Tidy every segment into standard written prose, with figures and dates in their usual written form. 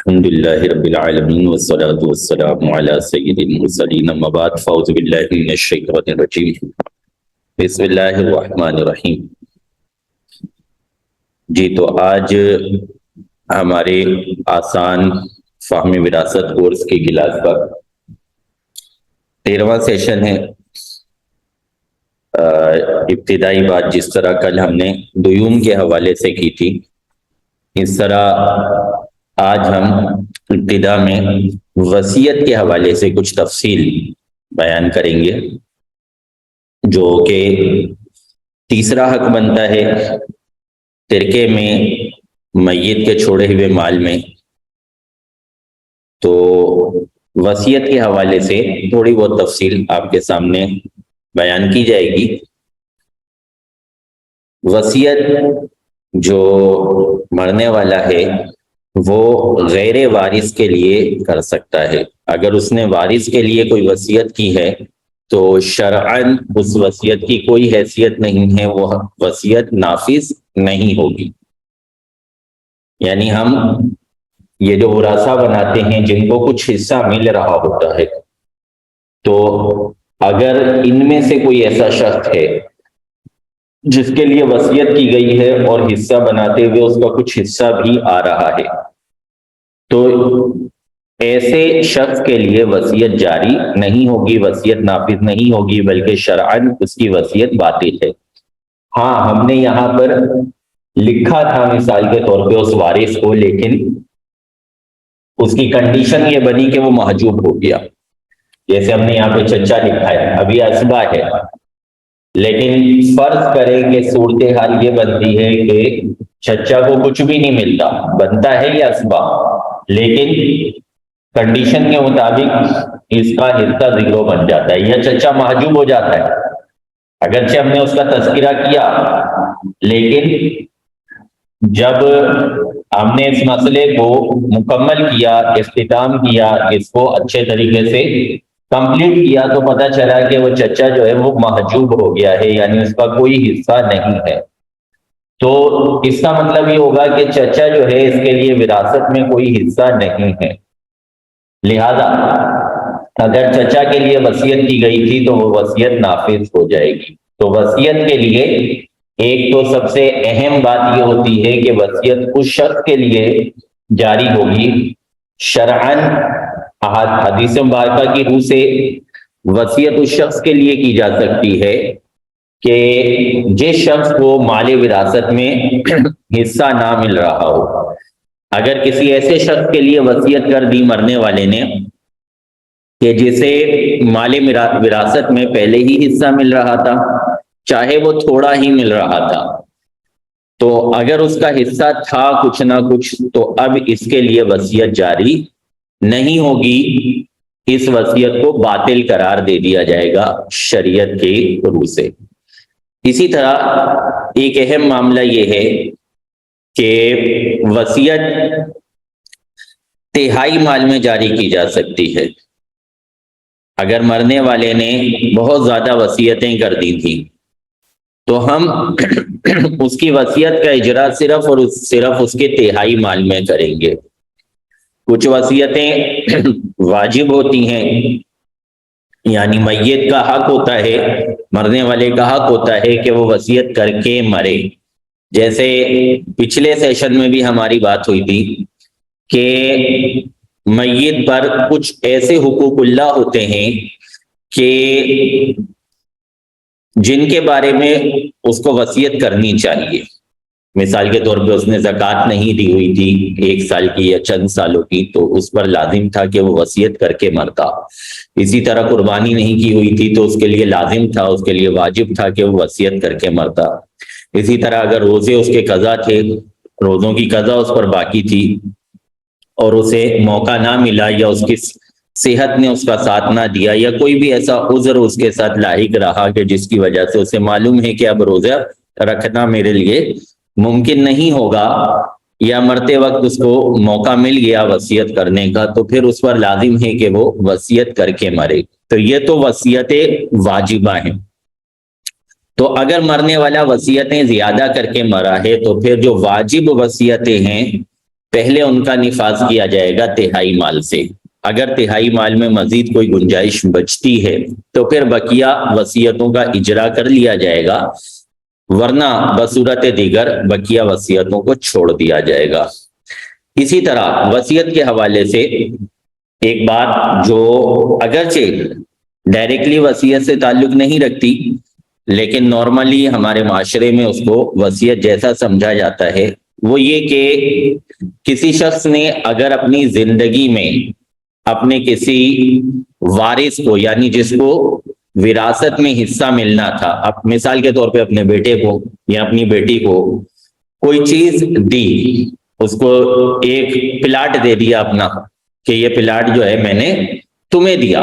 الحمد لله رب العالمين والصلاة والسلام على سيد المرسلين اما بعد فاعوذ بالله من الشيطان الرجيم بسم اللہ الرحمن الرحیم۔ جی تو آج ہمارے آسان فہم وراثت کورس کی کلاس کا 13واں سیشن ہے۔ ابتدائی بات جس طرح کل ہم نے دیوم کے حوالے سے کی تھی، اس طرح آج ہم ابتدا میں وصیت کے حوالے سے کچھ تفصیل بیان کریں گے، جو کہ تیسرا حق بنتا ہے ترکے میں میت کے چھوڑے ہوئے مال میں۔ تو وصیت کے حوالے سے تھوڑی بہت تفصیل آپ کے سامنے بیان کی جائے گی۔ وصیت جو مرنے والا ہے وہ غیر وارث کے لیے کر سکتا ہے۔ اگر اس نے وارث کے لیے کوئی وصیت کی ہے تو شرعاً اس وصیت کی کوئی حیثیت نہیں ہے، وہ وصیت نافذ نہیں ہوگی۔ یعنی ہم یہ جو ورثہ بناتے ہیں جن کو کچھ حصہ مل رہا ہوتا ہے، تو اگر ان میں سے کوئی ایسا شخص ہے جس کے لیے وصیت کی گئی ہے اور حصہ بناتے ہوئے اس کا کچھ حصہ بھی آ رہا ہے، تو ایسے شخص کے لیے وصیت جاری نہیں ہوگی، وصیت نافذ نہیں ہوگی، بلکہ شرعاً اس کی وصیت باطل ہے۔ ہاں، ہم نے یہاں پر لکھا تھا مثال کے طور پہ اس وارث کو، لیکن اس کی کنڈیشن یہ بنی کہ وہ محجوب ہو گیا۔ جیسے ہم نے یہاں پہ چچا لکھا ہے، ابھی اسبا ہے، لیکن فرض کریں کہ صورتحال یہ بنتی ہے کہ چچا کو کچھ بھی نہیں ملتا، بنتا ہے یہ اسبا، لیکن کنڈیشن کے مطابق اس کا حصہ زیرو بن جاتا ہے یا چچا محجوب ہو جاتا ہے۔ اگرچہ ہم نے اس کا تذکرہ کیا، لیکن جب ہم نے اس مسئلے کو مکمل کیا، اختتام کیا، اس کو اچھے طریقے سے کمپلیٹ کیا، تو پتہ چلا کہ وہ چچا جو ہے وہ محجوب ہو گیا ہے، یعنی اس کا کوئی حصہ نہیں ہے۔ تو اس کا مطلب یہ ہوگا کہ چچا جو ہے اس کے لیے وراثت میں کوئی حصہ نہیں ہے۔ لہذا اگر چچا کے لیے وصیت کی گئی تھی تو وہ وصیت نافذ ہو جائے گی۔ تو وصیت کے لیے ایک تو سب سے اہم بات یہ ہوتی ہے کہ وصیت اس شخص کے لیے جاری ہوگی شرعاً، حدیث مبارکہ کی روح سے وصیت اس شخص کے لیے کی جا سکتی ہے کہ جس شخص کو مال وراثت میں حصہ نہ مل رہا ہو۔ اگر کسی ایسے شخص کے لیے وصیت کر دی مرنے والے نے کہ جسے مال وراثت میں پہلے ہی حصہ مل رہا تھا، چاہے وہ تھوڑا ہی مل رہا تھا، تو اگر اس کا حصہ تھا کچھ نہ کچھ، تو اب اس کے لیے وصیت جاری نہیں ہوگی، اس وصیت کو باطل قرار دے دیا جائے گا شریعت کی روح سے۔ اسی طرح ایک اہم معاملہ یہ ہے کہ وصیت تہائی مال میں جاری کی جا سکتی ہے۔ اگر مرنے والے نے بہت زیادہ وصیتیں کر دی تھیں تو ہم اس کی وصیت کا اجرا صرف اور صرف اس کے تہائی مال میں کریں گے۔ کچھ وصیتیں واجب ہوتی ہیں، یعنی میت کا حق ہوتا ہے، مرنے والے کا حق ہوتا ہے کہ وہ وصیت کر کے مرے۔ جیسے پچھلے سیشن میں بھی ہماری بات ہوئی تھی کہ میت پر کچھ ایسے حقوق اللہ ہوتے ہیں کہ جن کے بارے میں اس کو وصیت کرنی چاہیے۔ مثال کے طور پہ اس نے زکوٰۃ نہیں دی ہوئی تھی 1 سال کی یا چند سالوں کی، تو اس پر لازم تھا کہ وہ وصیت کر کے مرتا۔ اسی طرح قربانی نہیں کی ہوئی تھی تو اس کے لیے لازم تھا، اس کے لیے واجب تھا کہ وہ وصیت کر کے مرتا۔ اسی طرح اگر روزے اس کے قضا تھے، روزوں کی قضا اس پر باقی تھی اور اسے موقع نہ ملا، یا اس کی صحت نے اس کا ساتھ نہ دیا، یا کوئی بھی ایسا عذر اس کے ساتھ لاحق رہا کہ جس کی وجہ سے اسے معلوم ہے کہ اب روزہ رکھنا میرے لیے ممکن نہیں ہوگا، یا مرتے وقت اس کو موقع مل گیا وصیت کرنے کا، تو پھر اس پر لازم ہے کہ وہ وصیت کر کے مرے۔ تو یہ تو وصیتیں واجبہ ہیں۔ تو اگر مرنے والا وصیتیں زیادہ کر کے مرا ہے تو پھر جو واجب وصیتیں ہیں پہلے ان کا نفاذ کیا جائے گا تہائی مال سے. اگر تہائی مال میں مزید کوئی گنجائش بچتی ہے تو پھر بقیہ وصیتوں کا اجرا کر لیا جائے گا، ورنہ بصورت دیگر بقیہ وصیتوں کو چھوڑ دیا جائے گا. اسی طرح وصیت کے حوالے سے ایک بات جو اگرچہ ڈائریکٹلی وصیت سے تعلق نہیں رکھتی لیکن نارملی ہمارے معاشرے میں اس کو وصیت جیسا سمجھا جاتا ہے، وہ یہ کہ کسی شخص نے اگر اپنی زندگی میں اپنے کسی وارث کو، یعنی جس کو وراثت میں حصہ ملنا تھا، اب مثال کے طور پہ اپنے بیٹے کو یا اپنی بیٹی کو کوئی چیز دی، اس کو ایک پلاٹ دے دیا اپنا کہ یہ پلاٹ جو ہے میں نے تمہیں دیا،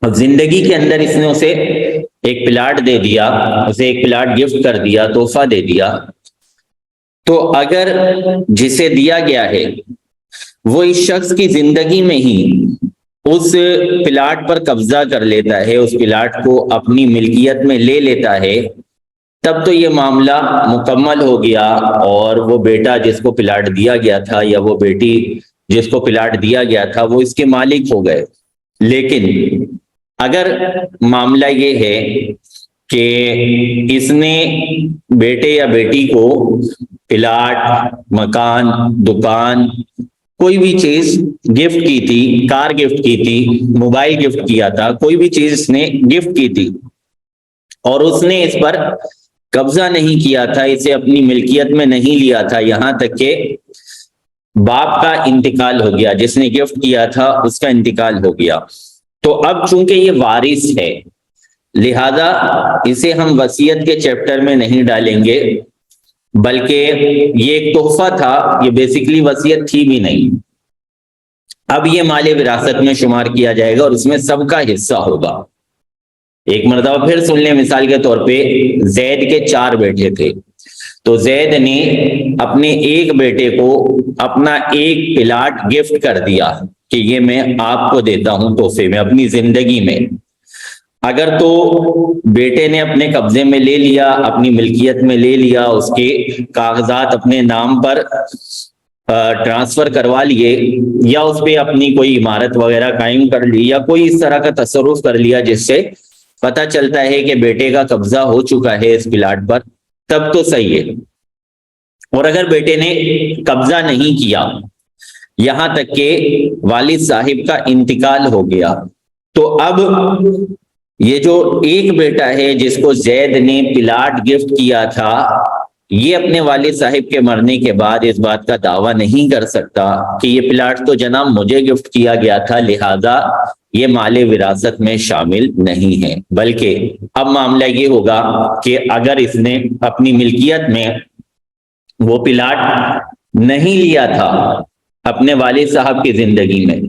اب زندگی کے اندر اس نے اسے ایک پلاٹ دے دیا، اسے ایک پلاٹ گفٹ کر دیا، تحفہ دے دیا، تو اگر جسے دیا گیا ہے وہ اس شخص کی زندگی میں ہی اس پلاٹ پر قبضہ کر لیتا ہے، اس پلاٹ کو اپنی ملکیت میں لے لیتا ہے، تب تو یہ معاملہ مکمل ہو گیا اور وہ بیٹا جس کو پلاٹ دیا گیا تھا یا وہ بیٹی جس کو پلاٹ دیا گیا تھا وہ اس کے مالک ہو گئے. لیکن اگر معاملہ یہ ہے کہ اس نے بیٹے یا بیٹی کو پلاٹ، مکان، دکان، کوئی بھی چیز گفٹ کی تھی، کار گفٹ کی تھی، موبائل گفٹ کیا تھا، کوئی بھی چیز اس نے گفٹ کی تھی اور اس نے اس پر قبضہ نہیں کیا تھا، اسے اپنی ملکیت میں نہیں لیا تھا، یہاں تک کہ باپ کا انتقال ہو گیا، جس نے گفٹ کیا تھا اس کا انتقال ہو گیا، تو اب چونکہ یہ وارث ہے لہذا اسے ہم وصیت کے چیپٹر میں نہیں ڈالیں گے، بلکہ یہ ایک تحفہ تھا، یہ بیسیکلی وصیت تھی بھی نہیں. اب یہ مال وراثت میں شمار کیا جائے گا اور اس میں سب کا حصہ ہوگا. ایک مرتبہ پھر سن لیں، مثال کے طور پہ زید کے 4 بیٹے تھے، تو زید نے اپنے ایک بیٹے کو اپنا ایک پلاٹ گفٹ کر دیا کہ یہ میں آپ کو دیتا ہوں تحفے میں اپنی زندگی میں. اگر تو بیٹے نے اپنے قبضے میں لے لیا، اپنی ملکیت میں لے لیا، اس کے کاغذات اپنے نام پر ٹرانسفر کروا لیے یا اس پہ اپنی کوئی عمارت وغیرہ قائم کر لی یا کوئی اس طرح کا تصرف کر لیا جس سے پتہ چلتا ہے کہ بیٹے کا قبضہ ہو چکا ہے اس پلاٹ پر، تب تو صحیح ہے. اور اگر بیٹے نے قبضہ نہیں کیا یہاں تک کہ والد صاحب کا انتقال ہو گیا، تو اب یہ جو ایک بیٹا ہے جس کو زید نے پلاٹ گفٹ کیا تھا، یہ اپنے والد صاحب کے مرنے کے بعد اس بات کا دعویٰ نہیں کر سکتا کہ یہ پلاٹ تو جناب مجھے گفٹ کیا گیا تھا لہذا یہ مال وراثت میں شامل نہیں ہے، بلکہ اب معاملہ یہ ہوگا کہ اگر اس نے اپنی ملکیت میں وہ پلاٹ نہیں لیا تھا اپنے والد صاحب کی زندگی میں،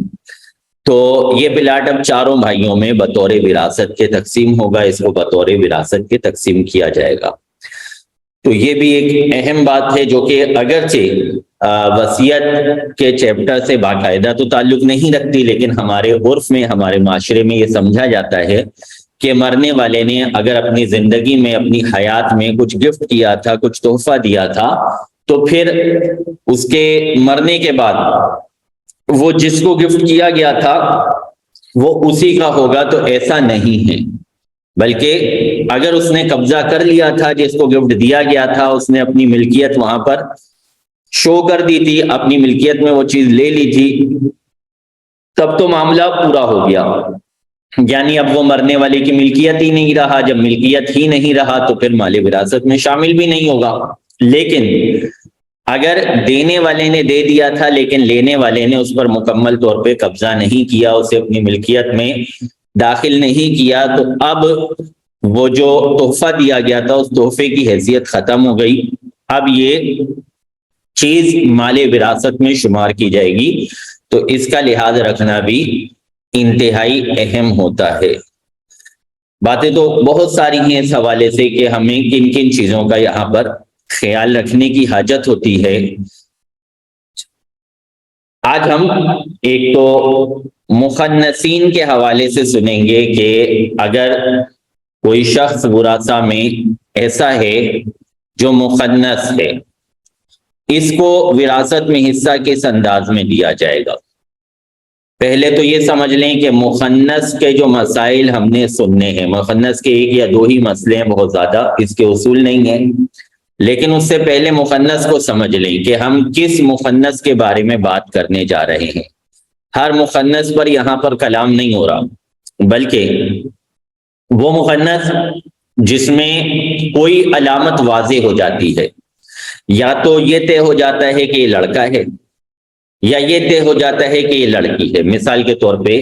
تو یہ پلاٹ اب 4 بھائیوں میں بطور وراثت کے تقسیم ہوگا، اس کو بطور وراثت کے تقسیم کیا جائے گا. تو یہ بھی ایک اہم بات ہے جو کہ اگرچہ وصیت کے چیپٹر سے باقاعدہ تو تعلق نہیں رکھتی، لیکن ہمارے عرف میں، ہمارے معاشرے میں یہ سمجھا جاتا ہے کہ مرنے والے نے اگر اپنی زندگی میں، اپنی حیات میں کچھ گفٹ کیا تھا، کچھ تحفہ دیا تھا، تو پھر اس کے مرنے کے بعد وہ جس کو گفٹ کیا گیا تھا وہ اسی کا ہوگا. تو ایسا نہیں ہے، بلکہ اگر اس نے قبضہ کر لیا تھا، جس کو گفٹ دیا گیا تھا اس نے اپنی ملکیت وہاں پر شو کر دی تھی، اپنی ملکیت میں وہ چیز لے لی تھی، تب تو معاملہ پورا ہو گیا. یعنی اب وہ مرنے والے کی ملکیت ہی نہیں رہا، جب ملکیت ہی نہیں رہا تو پھر مال وراثت میں شامل بھی نہیں ہوگا. لیکن اگر دینے والے نے دے دیا تھا لیکن لینے والے نے اس پر مکمل طور پہ قبضہ نہیں کیا، اسے اپنی ملکیت میں داخل نہیں کیا، تو اب وہ جو تحفہ دیا گیا تھا اس تحفے کی حیثیت ختم ہو گئی، اب یہ چیز مال وراثت میں شمار کی جائے گی. تو اس کا لحاظ رکھنا بھی انتہائی اہم ہوتا ہے. باتیں تو بہت ساری ہیں اس حوالے سے کہ ہمیں کن کن چیزوں کا یہاں پر خیال رکھنے کی حاجت ہوتی ہے. آج ہم ایک تو مخنثین کے حوالے سے سنیں گے کہ اگر کوئی شخص وراثہ میں ایسا ہے جو مخنث ہے، اس کو وراثت میں حصہ کس انداز میں دیا جائے گا؟ پہلے تو یہ سمجھ لیں کہ مخنث کے جو مسائل ہم نے سننے ہیں، مخنث کے ایک یا دو ہی مسئلے ہیں، بہت زیادہ اس کے اصول نہیں ہیں، لیکن اس سے پہلے مخنث کو سمجھ لیں کہ ہم کس مخنث کے بارے میں بات کرنے جا رہے ہیں۔ ہر مخنث پر یہاں پر کلام نہیں ہو رہا، بلکہ وہ مخنث جس میں کوئی علامت واضح ہو جاتی ہے، یا تو یہ طے ہو جاتا ہے کہ یہ لڑکا ہے، یا یہ طے ہو جاتا ہے کہ یہ لڑکی ہے۔ مثال کے طور پہ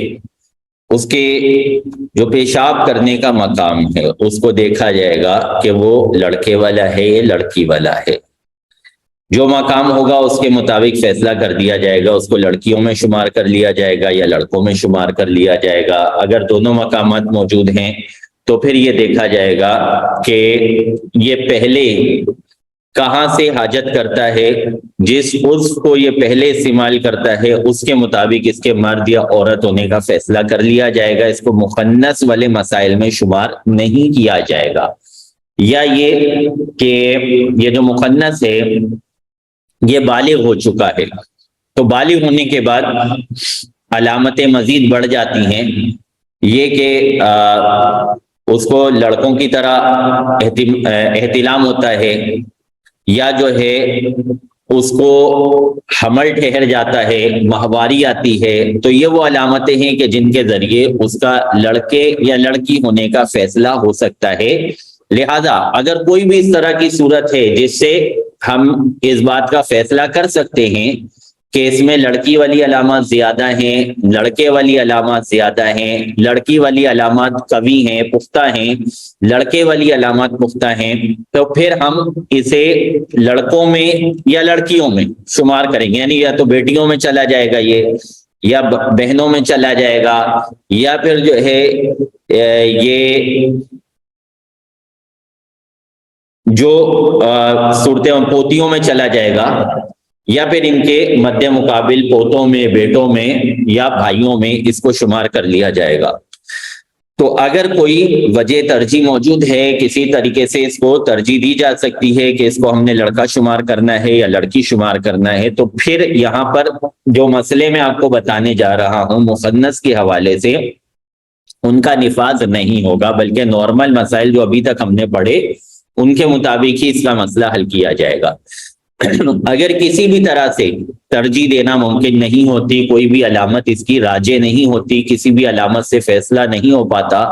اس کے جو پیشاب کرنے کا مقام ہے اس کو دیکھا جائے گا کہ وہ لڑکے والا ہے یا لڑکی والا ہے۔ جو مقام ہوگا اس کے مطابق فیصلہ کر دیا جائے گا، اس کو لڑکیوں میں شمار کر لیا جائے گا یا لڑکوں میں شمار کر لیا جائے گا۔ اگر دونوں مقامات موجود ہیں تو پھر یہ دیکھا جائے گا کہ یہ پہلے کہاں سے حاجت کرتا ہے، جس عضو کو یہ پہلے استعمال کرتا ہے اس کے مطابق اس کے مرد یا عورت ہونے کا فیصلہ کر لیا جائے گا۔ اس کو مخنث والے مسائل میں شمار نہیں کیا جائے گا۔ یا یہ کہ یہ جو مخنث ہے یہ بالغ ہو چکا ہے، تو بالغ ہونے کے بعد علامتیں مزید بڑھ جاتی ہیں، یہ کہ اس کو لڑکوں کی طرح احتلام ہوتا ہے، یا جو ہے اس کو حمل ٹھہر جاتا ہے، ماہواری آتی ہے۔ تو یہ وہ علامتیں ہیں کہ جن کے ذریعے اس کا لڑکے یا لڑکی ہونے کا فیصلہ ہو سکتا ہے۔ لہذا اگر کوئی بھی اس طرح کی صورت ہے جس سے ہم اس بات کا فیصلہ کر سکتے ہیں کہ اس میں لڑکی والی علامات زیادہ ہیں، لڑکے والی علامات زیادہ ہیں، لڑکی والی علامات قوی ہیں، پختہ ہیں، لڑکے والی علامات پختہ ہیں، تو پھر ہم اسے لڑکوں میں یا لڑکیوں میں شمار کریں گے، یعنی یا تو بیٹیوں میں چلا جائے گا یہ، یا بہنوں میں چلا جائے گا، یا پھر جو ہے یہ جو صورتیں پوتیوں میں چلا جائے گا، یا پھر ان کے مد مقابل پوتوں میں، بیٹوں میں یا بھائیوں میں اس کو شمار کر لیا جائے گا۔ تو اگر کوئی وجہ ترجیح موجود ہے، کسی طریقے سے اس کو ترجیح دی جا سکتی ہے کہ اس کو ہم نے لڑکا شمار کرنا ہے یا لڑکی شمار کرنا ہے، تو پھر یہاں پر جو مسئلے میں آپ کو بتانے جا رہا ہوں مخنث کے حوالے سے، ان کا نفاذ نہیں ہوگا، بلکہ نارمل مسائل جو ابھی تک ہم نے پڑھے ان کے مطابق ہی اس کا مسئلہ حل کیا جائے گا۔ اگر کسی بھی طرح سے ترجیح دینا ممکن نہیں ہوتی، کوئی بھی علامت اس کی راجح نہیں ہوتی، کسی بھی علامت سے فیصلہ نہیں ہو پاتا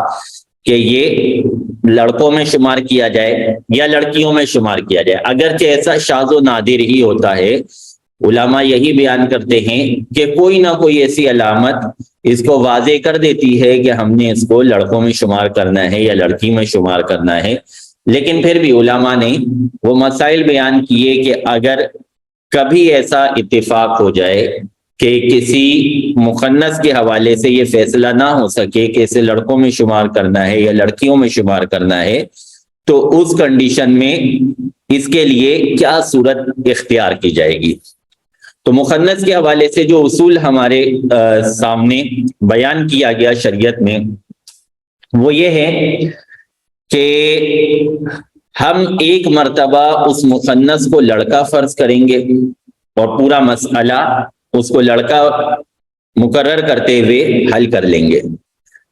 کہ یہ لڑکوں میں شمار کیا جائے یا لڑکیوں میں شمار کیا جائے، اگرچہ ایسا شاذ و نادر ہی ہوتا ہے، علماء یہی بیان کرتے ہیں کہ کوئی نہ کوئی ایسی علامت اس کو واضح کر دیتی ہے کہ ہم نے اس کو لڑکوں میں شمار کرنا ہے یا لڑکی میں شمار کرنا ہے، لیکن پھر بھی علماء نے وہ مسائل بیان کیے کہ اگر کبھی ایسا اتفاق ہو جائے کہ کسی مخنث کے حوالے سے یہ فیصلہ نہ ہو سکے کہ اسے لڑکوں میں شمار کرنا ہے یا لڑکیوں میں شمار کرنا ہے، تو اس کنڈیشن میں اس کے لیے کیا صورت اختیار کی جائے گی۔ تو مخنث کے حوالے سے جو اصول ہمارے سامنے بیان کیا گیا شریعت میں، وہ یہ ہے کہ ہم ایک مرتبہ اس مخنث کو لڑکا فرض کریں گے اور پورا مسئلہ اس کو لڑکا مقرر کرتے ہوئے حل کر لیں گے۔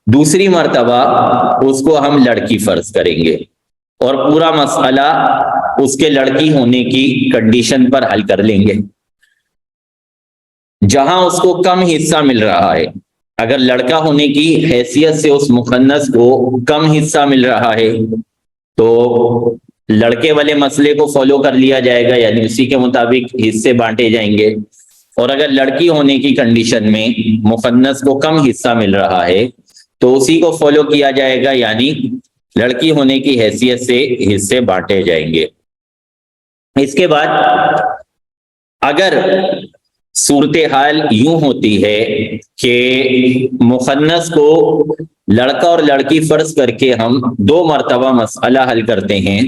دوسری مرتبہ اس کو ہم لڑکی فرض کریں گے اور پورا مسئلہ اس کے لڑکی ہونے کی کنڈیشن پر حل کر لیں گے۔ جہاں اس کو کم حصہ مل رہا ہے، اگر لڑکا ہونے کی حیثیت سے اس مخنث کو کم حصہ مل رہا ہے تو لڑکے والے مسئلے کو فالو کر لیا جائے گا، یعنی اسی کے مطابق حصے بانٹے جائیں گے۔ اور اگر لڑکی ہونے کی کنڈیشن میں مخنث کو کم حصہ مل رہا ہے تو اسی کو فالو کیا جائے گا، یعنی لڑکی ہونے کی حیثیت سے حصے بانٹے جائیں گے۔ اس کے بعد اگر صورتحال یوں ہوتی ہے کہ مخنث کو لڑکا اور لڑکی فرض کر کے ہم 2 مرتبہ مسئلہ حل کرتے ہیں،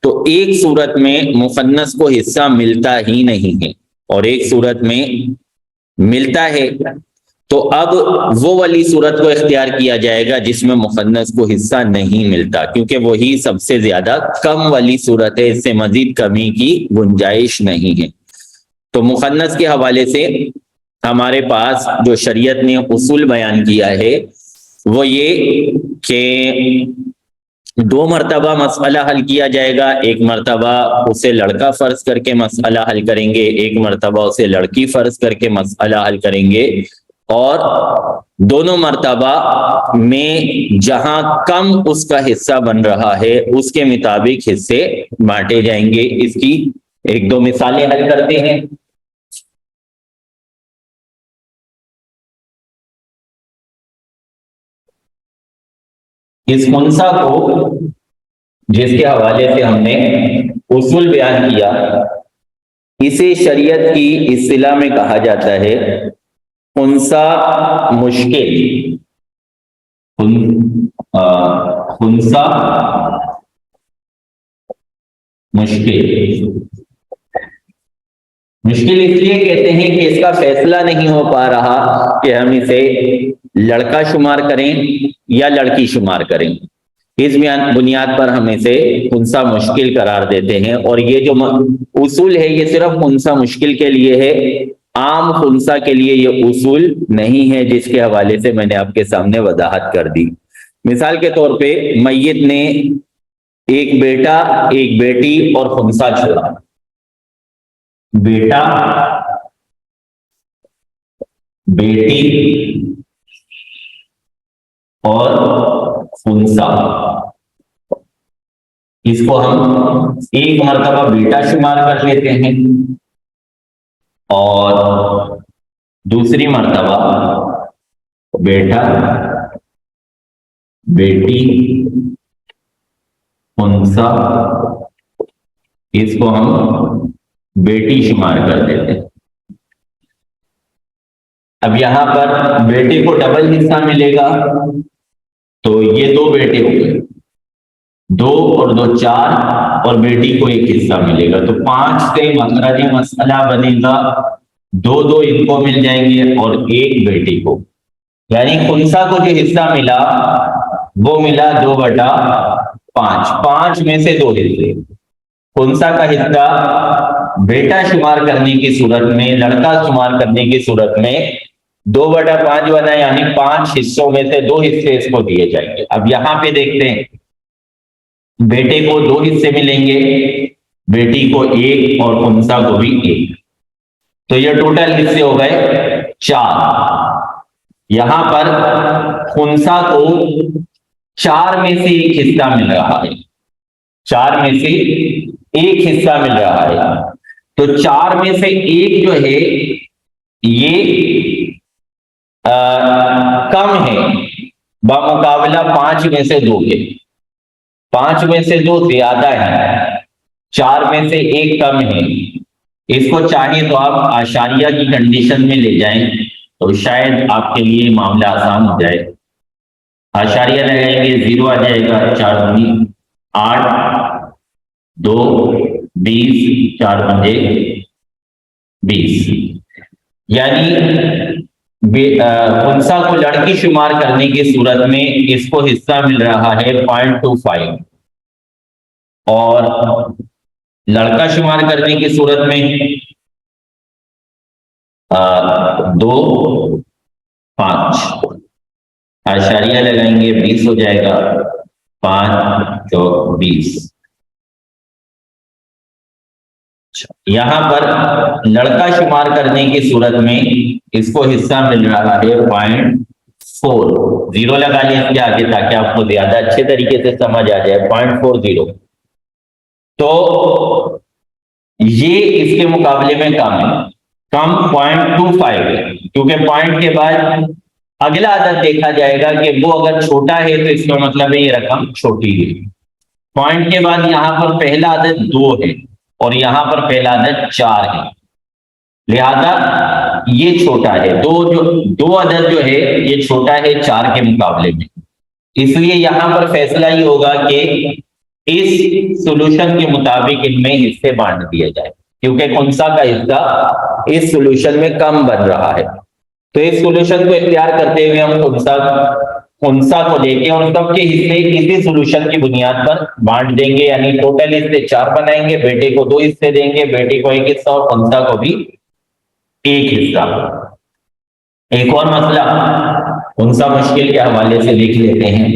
تو ایک صورت میں مخنث کو حصہ ملتا ہی نہیں ہے اور ایک صورت میں ملتا ہے، تو اب وہ والی صورت کو اختیار کیا جائے گا جس میں مخنث کو حصہ نہیں ملتا، کیونکہ وہی سب سے زیادہ کم والی صورت ہے، اس سے مزید کمی کی گنجائش نہیں ہے۔ تو مخنث کے حوالے سے ہمارے پاس جو شریعت نے اصول بیان کیا ہے وہ یہ کہ 2 مرتبہ مسئلہ حل کیا جائے گا، ایک مرتبہ اسے لڑکا فرض کر کے مسئلہ حل کریں گے، ایک مرتبہ اسے لڑکی فرض کر کے مسئلہ حل کریں گے، اور دونوں مرتبہ میں جہاں کم اس کا حصہ بن رہا ہے اس کے مطابق حصے بانٹے جائیں گے۔ اس کی 1-2 مثالیں حل کرتے ہیں۔ اس خنثی کو جس کے حوالے سے ہم نے اصول بیان کیا، اسے شریعت کی اصطلاح میں کہا جاتا ہے خنثی مشکل۔ خنثی مشکل مشکل اس لیے کہتے ہیں کہ اس کا فیصلہ نہیں ہو پا رہا کہ ہم اسے لڑکا شمار کریں یا لڑکی شمار کریں، اس بنیاد پر ہم اسے خنثی مشکل قرار دیتے ہیں۔ اور یہ جو اصول ہے یہ صرف خنثی مشکل کے لیے ہے، عام خنثی کے لیے یہ اصول نہیں ہے، جس کے حوالے سے میں نے آپ کے سامنے وضاحت کر دی۔ مثال کے طور پہ میت نے ایک بیٹا، ایک بیٹی اور خنثی چھوڑا، بیٹا، بیٹی اور خنثی۔ اس کو ہم ایک مرتبہ بیٹا شمار کر لیتے ہیں اور دوسری مرتبہ بیٹا، بیٹی، خنثی، اس کو ہم بیٹی شمار کر دیتے ہیں۔ اب یہاں پر بیٹے کو ڈبل حصہ ملے گا، تو یہ 2 بیٹے ہو گئے، 2 اور 2 4، اور بیٹی کو 1 حصہ ملے گا، تو 5 سے مخرجی مسئلہ بنے گا، 2 ان کو مل جائیں گے اور 1 بیٹی کو، یعنی خنثی کو جو حصہ ملا وہ ملا 2/5، 5 میں سے 2 حصے۔ خنثی کا حصہ بیٹا شمار کرنے کی صورت میں، لڑکا شمار کرنے کی صورت میں 2/5 بنا، یعنی 5 حصوں میں سے 2 حصے اس کو دیے جائیں گے۔ اب یہاں پہ دیکھتے ہیں، بیٹے کو 2 حصے ملیں گے، بیٹی کو 1 اور خنثی کو بھی 1، تو یہ ٹوٹل حصے ہو گئے 4۔ یہاں پر خنثی کو 4 میں سے 1 حصہ مل رہا ہے، 4 میں سے 1 حصہ مل رہا ہے، تو 4 میں سے 1 جو ہے یہ کم ہے بمقابلہ 5 میں سے 2 کے، 5 میں سے 2 زیادہ ہے، 4 میں سے 1 کم ہے۔ اس کو چاہیں تو آپ اشاریہ کی کنڈیشن میں لے جائیں تو شاید آپ کے لیے معاملہ آسان ہو جائے۔ اشاریہ لگائیں گے، 0 آ جائے گا، 4 دونی 8، 2 20، 4 پنجے 20، یعنی خنثی کو لڑکی شمار کرنے کی صورت میں اس کو حصہ مل رہا ہے 0.25، اور لڑکا شمار کرنے کی صورت میں 2 5، اشاریہ لگائیں گے 20 ہو جائے گا، 5 تو 20۔ یہاں پر لڑکا شمار کرنے کی صورت میں اس کو حصہ مل رہا ہے 0.4، 0 لگا لیں اس کے آگے تاکہ آپ کو زیادہ اچھے طریقے سے سمجھ آ جائے، 0.40۔ تو یہ اس کے مقابلے میں کم ہے، کم 0.25 ہے، کیونکہ پوائنٹ کے بعد اگلا عدد دیکھا جائے گا کہ وہ اگر چھوٹا ہے تو اس کا مطلب ہے یہ رقم چھوٹی ہے۔ پوائنٹ کے بعد یہاں پر پہلا عدد 2 ہے اور یہاں پر پہلا عدد 4 ہے، لہذا یہ چھوٹا ہے، 2 عدد جو ہے یہ چھوٹا ہے 4 کے مقابلے میں، اس لیے یہاں پر فیصلہ یہ ہوگا کہ اس سولوشن کے مطابق ان میں حصے بانٹ دیے جائے، کیونکہ خنثی کا حصہ اس سولوشن میں کم بن رہا ہے۔ تو اس سولوشن کو اختیار کرتے ہوئے ہم خنثی کو لے کے اور سب کے حصے اسی سولوشن کی بنیاد پر بانٹ دیں گے، یعنی ٹوٹل حصے 4 بنائیں گے، بیٹے کو 2 حصے دیں گے، بیٹی کو 1 حصہ اور خنثی کو بھی 1 حصہ۔ ایک اور مسئلہ خنثی مشکل کے حوالے سے دیکھ لیتے ہیں۔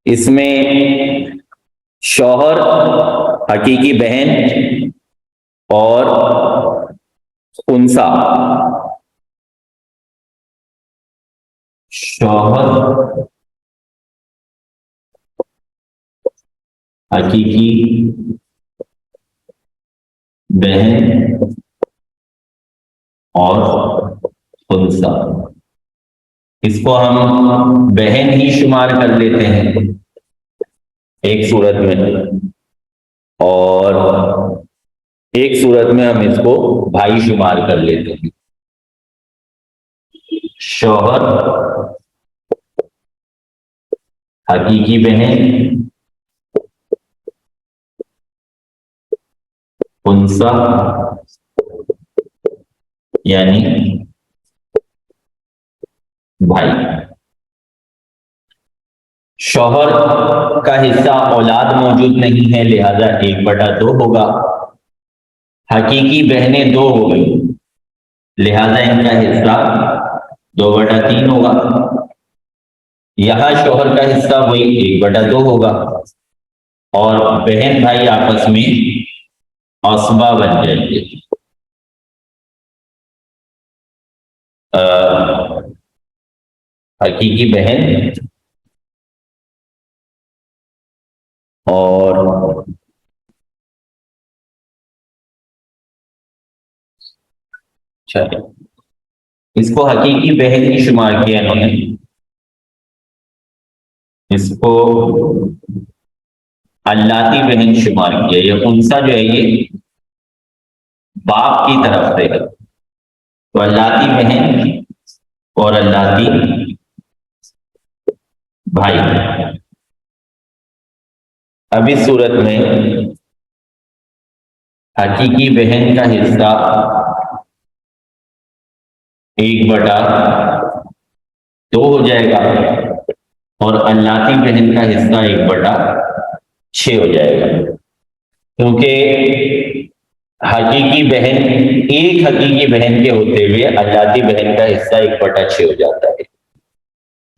اس میں شوہر، حقیقی بہن اور خنثی، شوہر، حقیقی بہن اور خنثی، اس کو ہم بہن ہی شمار کر لیتے ہیں ایک صورت میں، اور ایک صورت میں ہم اس کو بھائی شمار کر لیتے ہیں۔ شوہر، حقیقی بہن، خنثی یعنی بھائی۔ شوہر کا حصہ اولاد موجود نہیں ہے، لہذا 1/2 ہوگا۔ حقیقی بہنیں 2 ہو گئی، لہذا ان کا حصہ 2/3 ہوگا۔ یہاں شوہر کا حصہ وہی 1/2 ہوگا، اور بہن بھائی آپس میں عصبہ بن جائیں گے۔ حقیقی بہن اور اس کو حقیقی بہن ہی شمار کیا انہوں نے، اس کو اللاتی بہن شمار کیا۔ یہ خنثی جو ہے یہ باپ کی طرف سے ہے، تو اللاتی بہن اور اللاتی بھائی۔ اب اس صورت میں حقیقی بہن کا حصہ 1/2 ہو جائے گا، اور اللاتی بہن کا حصہ 1/6 ہو جائے گا، کیونکہ حقیقی بہن ایک حقیقی بہن کے ہوتے ہوئے اللاتی بہن کا حصہ 1/6 ہو جاتا ہے۔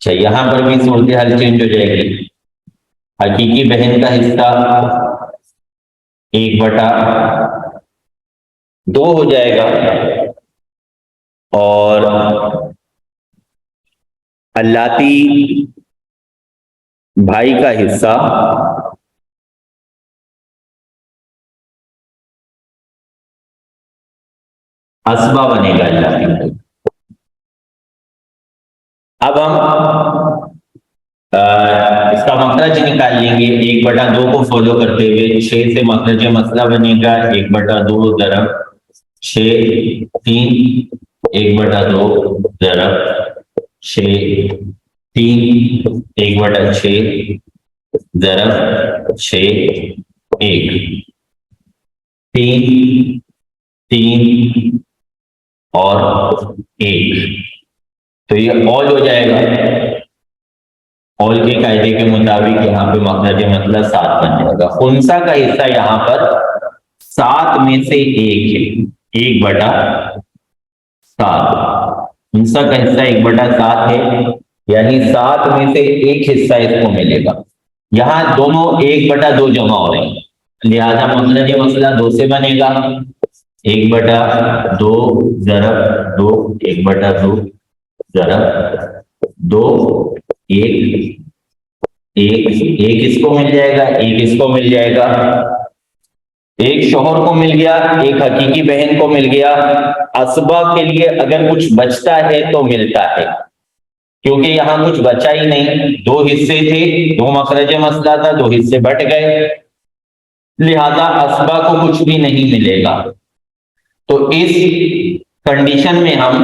اچھا، یہاں پر بھی صورتحال چینج ہو جائے گی۔ حقیقی بہن کا حصہ 1/2 ہو جائے گا، اور اللاتی بھائی کا حصہ عصبہ بنے گا اللاتی بھائی۔ اب ہم اس کا مخرج نکال لیں گے 1/2 کو فالو کرتے ہوئے۔ 6 سے مخرج مسئلہ بنے گا 1/2 ضرب 6 3، 1/2 ضرب 6 3، 1/6 ضرب 6 1، 3 3 اور 1، تو یہ اول ہو جائے گا۔ اول کے قاعدے کے مطابق یہاں پہ مخرج مسئلہ 7 بن جائے گا۔ خنثی کا حصہ یہاں پر 7 میں سے 1 ہے، 1/7۔ خنثی کا حصہ 1/7 ہے، یعنی 7 میں سے 1 حصہ اس کو ملے گا۔ یہاں دونوں 1/2 جمع ہو رہے ہیں، لہذا مخرج مسئلہ 2 سے بنے گا۔ 1/2 ضرب 2، 1/2 ضرب 2، 1 اس کو مل جائے گا، 1 اس کو مل جائے گا، ایک شوہر کو مل گیا، ایک حقیقی بہن کو مل گیا۔ عصبہ کے لیے اگر کچھ بچتا ہے تو ملتا ہے، کیونکہ یہاں کچھ بچا ہی نہیں، 2 حصے تھے، 2 مخرج مسئلہ تھا، 2 حصے بٹ گئے، لہذا عصبہ کو کچھ بھی نہیں ملے گا۔ تو اس کنڈیشن میں ہم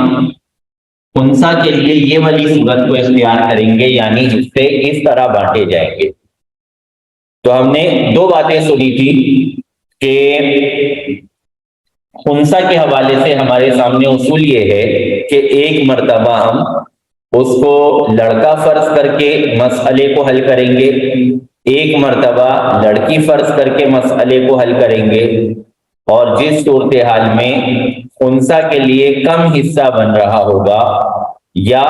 خنثی کے لیے یہ والی صورت کو اختیار کریں گے، یعنی حصے اس طرح بانٹے جائیں گے۔ تو ہم نے 2 باتیں سنی تھی کہ خنثی کے حوالے سے ہمارے سامنے اصول یہ ہے کہ ایک مرتبہ ہم اس کو لڑکا فرض کر کے مسئلے کو حل کریں گے، ایک مرتبہ لڑکی فرض کر کے مسئلے کو حل کریں گے، اور جس صورتحال میں خنثی کے لیے کم حصہ بن رہا ہوگا یا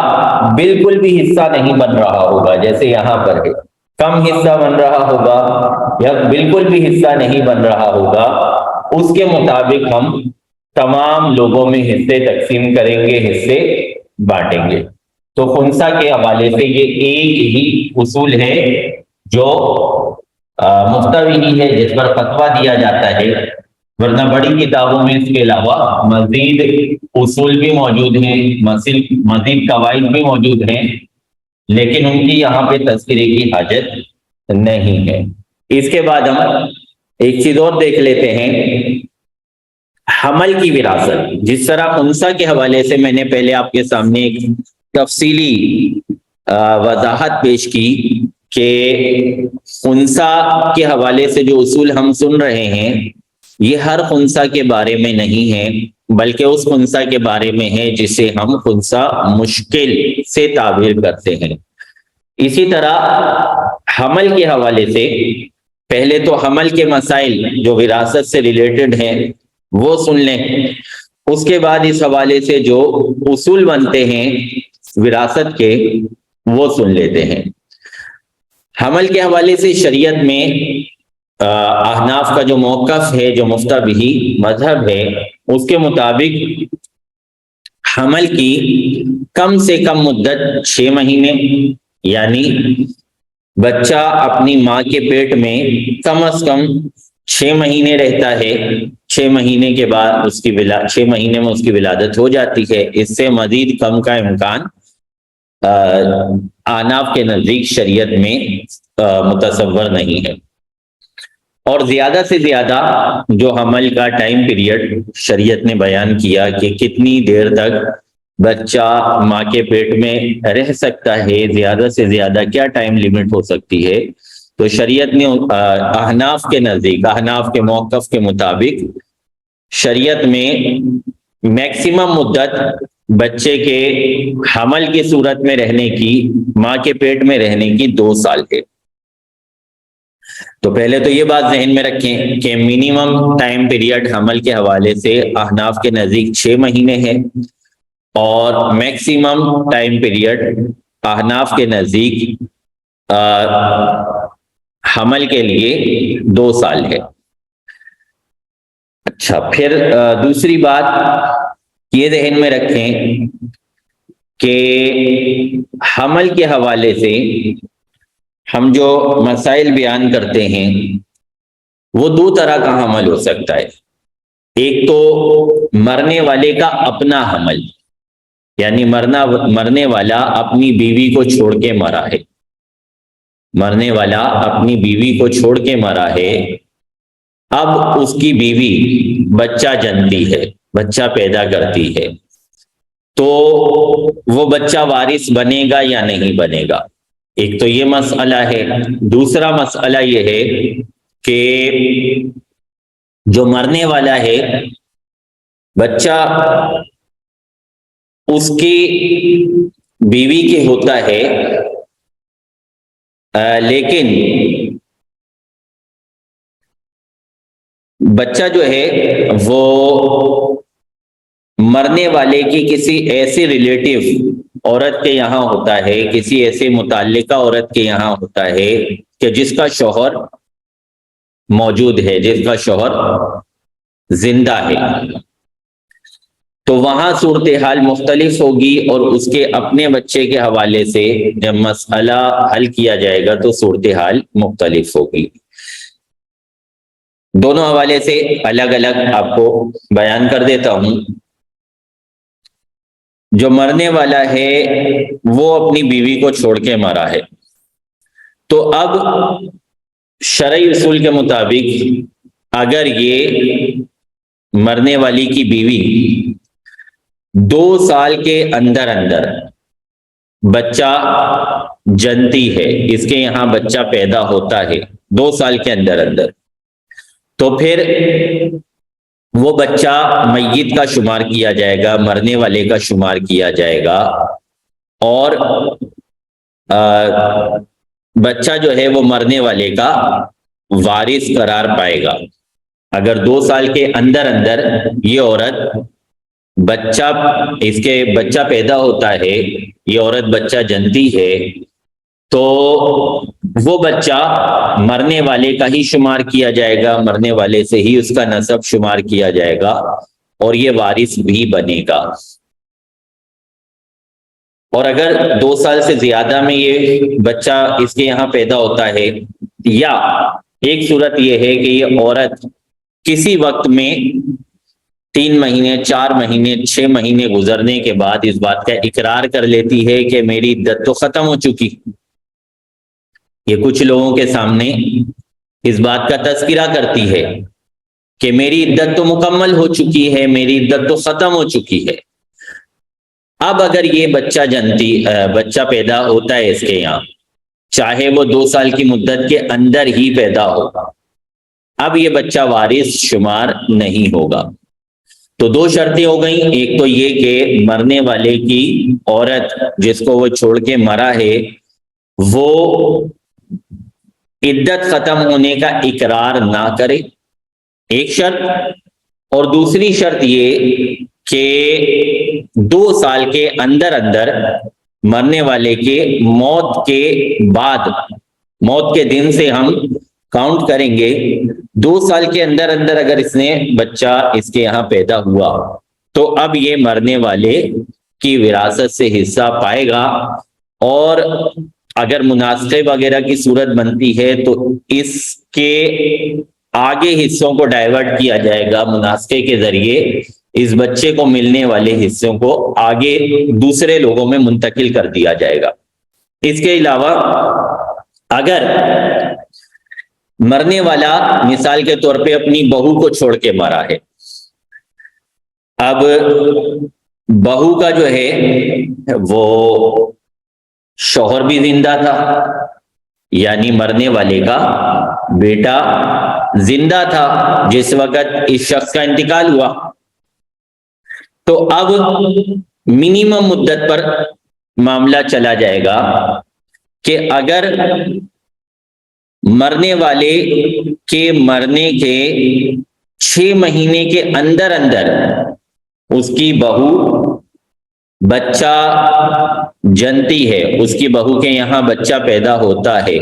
بالکل بھی حصہ نہیں بن رہا ہوگا، جیسے یہاں پر ہے کم حصہ بن رہا ہوگا یا بالکل بھی حصہ نہیں بن رہا ہوگا، اس کے مطابق ہم تمام لوگوں میں حصے تقسیم کریں گے، حصے بانٹیں گے۔ تو خنثی کے حوالے سے یہ ایک ہی اصول ہے جو مفتوی ہی ہے، جس پر فتویٰ دیا جاتا ہے، ورنہ بڑی کتابوں میں اس کے علاوہ مزید اصول بھی موجود ہیں، مزید قواعد بھی موجود ہیں، لیکن ان کی یہاں پہ تذکرے کی حاجت نہیں ہے۔ اس کے بعد ہم ایک چیز اور دیکھ لیتے ہیں، حمل کی وراثت۔ جس طرح خنثی کے حوالے سے میں نے پہلے آپ کے سامنے ایک تفصیلی وضاحت پیش کی کہ خنثی کے حوالے سے جو اصول ہم سن رہے ہیں یہ ہر خنثی کے بارے میں نہیں ہے، بلکہ اس خنثی کے بارے میں ہے جسے ہم خنثی مشکل سے تعبیر کرتے ہیں۔ اسی طرح حمل کے حوالے سے پہلے تو حمل کے مسائل جو وراثت سے ریلیٹڈ ہیں وہ سن لیں، اس کے بعد اس حوالے سے جو اصول بنتے ہیں وراثت کے وہ سن لیتے ہیں۔ حمل کے حوالے سے شریعت میں احناف کا جو موقف ہے، جو مفتوی مذہب ہے، اس کے مطابق حمل کی کم سے کم مدت 6 مہینے، یعنی بچہ اپنی ماں کے پیٹ میں کم از کم 6 مہینے رہتا ہے، 6 مہینے کے بعد 6 مہینے میں اس کی ولادت ہو جاتی ہے۔ اس سے مزید کم کا امکان احناف کے نزدیک شریعت میں متصور نہیں ہے۔ اور زیادہ سے زیادہ جو حمل کا ٹائم پیریڈ شریعت نے بیان کیا کہ کتنی دیر تک بچہ ماں کے پیٹ میں رہ سکتا ہے، زیادہ سے زیادہ کیا ٹائم لیمٹ ہو سکتی ہے، تو شریعت نے احناف کے نزدیک، احناف کے موقف کے مطابق شریعت میں میکسیمم مدت بچے کے حمل کی صورت میں رہنے کی، ماں کے پیٹ میں رہنے کی 2 سال ہے۔ تو پہلے تو یہ بات ذہن میں رکھیں کہ منیمم ٹائم پیریڈ حمل کے حوالے سے احناف کے نزدیک 6 مہینے ہے، اور میکسیمم ٹائم پیریڈ احناف کے نزدیک حمل کے لیے 2 سال ہے۔ اچھا، پھر دوسری بات یہ ذہن میں رکھیں کہ حمل کے حوالے سے ہم جو مسائل بیان کرتے ہیں وہ 2 طرح کا حمل ہو سکتا ہے۔ ایک تو مرنے والے کا اپنا حمل، یعنی مرنے والا اپنی بیوی کو چھوڑ کے مرا ہے، مرنے والا اپنی بیوی کو چھوڑ کے مرا ہے، اب اس کی بیوی بچہ جنتی ہے، بچہ پیدا کرتی ہے، تو وہ بچہ وارث بنے گا یا نہیں بنے گا؟ ایک تو یہ مسئلہ ہے۔ دوسرا مسئلہ یہ ہے کہ جو مرنے والا ہے بچہ اس کی بیوی کے ہوتا ہے، لیکن بچہ جو ہے وہ مرنے والے کی کسی ایسی ریلیٹو عورت کے یہاں ہوتا ہے، کسی ایسے متعلقہ عورت کے یہاں ہوتا ہے کہ جس کا شوہر موجود ہے، جس کا شوہر زندہ ہے، تو وہاں صورتحال مختلف ہوگی، اور اس کے اپنے بچے کے حوالے سے جب مسئلہ حل کیا جائے گا تو صورتحال مختلف ہوگی۔ دونوں حوالے سے الگ الگ آپ کو بیان کر دیتا ہوں۔ جو مرنے والا ہے وہ اپنی بیوی کو چھوڑ کے مرا ہے، تو اب شرعی اصول کے مطابق اگر یہ مرنے والی کی بیوی 2 سال کے اندر اندر بچہ جنتی ہے، اس کے یہاں بچہ پیدا ہوتا ہے 2 سال کے اندر اندر، تو پھر وہ بچہ میت کا شمار کیا جائے گا، مرنے والے کا شمار کیا جائے گا، اور بچہ جو ہے وہ مرنے والے کا وارث قرار پائے گا۔ اگر 2 سال کے اندر اندر یہ عورت بچہ پیدا ہوتا ہے، یہ عورت بچہ جنتی ہے، تو وہ بچہ مرنے والے کا ہی شمار کیا جائے گا، مرنے والے سے ہی اس کا نسب شمار کیا جائے گا، اور یہ وارث بھی بنے گا۔ اور اگر 2 سال سے زیادہ میں یہ بچہ اس کے یہاں پیدا ہوتا ہے، یا ایک صورت یہ ہے کہ یہ عورت کسی وقت میں 3 مہینے، 4 مہینے، 6 مہینے گزرنے کے بعد اس بات کا اقرار کر لیتی ہے کہ میری عدت تو ختم ہو چکی، یہ کچھ لوگوں کے سامنے اس بات کا تذکرہ کرتی ہے کہ میری عدت تو مکمل ہو چکی ہے، میری عدت تو ختم ہو چکی ہے۔ اب اگر یہ بچہ پیدا ہوتا ہے اس کے یہاں، چاہے وہ 2 سال کی مدت کے اندر ہی پیدا ہو، اب یہ بچہ وارث شمار نہیں ہوگا۔ تو 2 شرطیں ہو گئیں، ایک تو یہ کہ مرنے والے کی عورت جس کو وہ چھوڑ کے مرا ہے وہ عدت ختم ہونے کا اقرار نہ کرے، ایک شرط، اور دوسری شرط یہ کہ 2 سال کے اندر اندر مرنے والے کے موت کے بعد، موت کے دن سے ہم کاؤنٹ کریں گے، 2 سال کے اندر اندر اگر اس نے بچہ اس کے یہاں پیدا ہوا تو اب یہ مرنے والے کی وراثت سے حصہ پائے گا، اور اگر مناسخے وغیرہ کی صورت بنتی ہے تو اس کے آگے حصوں کو ڈائیورٹ کیا جائے گا، مناسخے کے ذریعے اس بچے کو ملنے والے حصوں کو آگے دوسرے لوگوں میں منتقل کر دیا جائے گا۔ اس کے علاوہ اگر مرنے والا مثال کے طور پہ اپنی بہو کو چھوڑ کے مرا ہے، اب بہو کا جو ہے وہ شوہر بھی زندہ تھا، یعنی مرنے والے کا بیٹا زندہ تھا جس وقت اس شخص کا انتقال ہوا، تو اب منیمم مدت پر معاملہ چلا جائے گا کہ اگر مرنے والے کے مرنے کے 6 مہینے کے اندر اندر اس کی بہو بچہ جنتی ہے، اس کی بہو کے یہاں بچہ پیدا ہوتا ہے،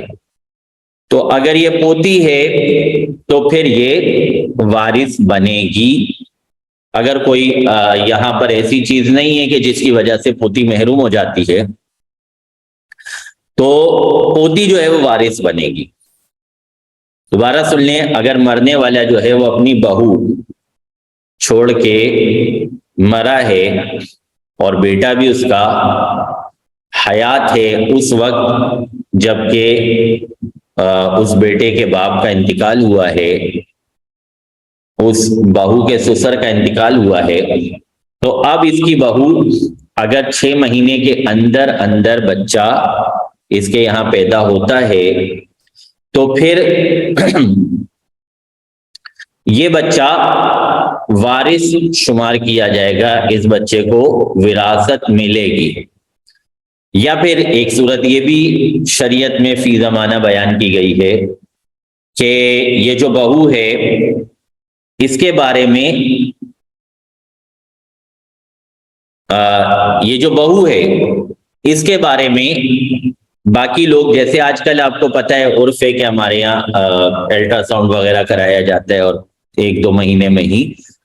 تو اگر یہ پوتی ہے تو پھر یہ وارث بنے گی۔ اگر کوئی یہاں پر ایسی چیز نہیں ہے کہ جس کی وجہ سے پوتی محروم ہو جاتی ہے تو پوتی جو ہے وہ وارث بنے گی۔ دوبارہ سن لیں، اگر مرنے والا جو ہے وہ اپنی بہو چھوڑ کے مرا ہے اور بیٹا بھی اس کا حیات ہے اس وقت جبکہ اس بیٹے کے باپ کا انتقال ہوا ہے، اس بہو کے سسر کا انتقال ہوا ہے، تو اب اس کی بہو اگر 6 مہینے کے اندر اندر بچہ اس کے یہاں پیدا ہوتا ہے تو پھر یہ بچہ وارث شمار کیا جائے گا، اس بچے کو وراثت ملے گی۔ یا پھر ایک صورت یہ بھی شریعت میں فی زمانہ بیان کی گئی ہے کہ یہ جو بہو ہے اس کے بارے میں یہ جو بہو ہے اس کے بارے میں باقی لوگ، جیسے آج کل آپ کو پتہ ہے عرف ہے کہ ہمارے یہاں الٹرا ساؤنڈ وغیرہ کرایا جاتا ہے اور 1-2 مہینے میں ہی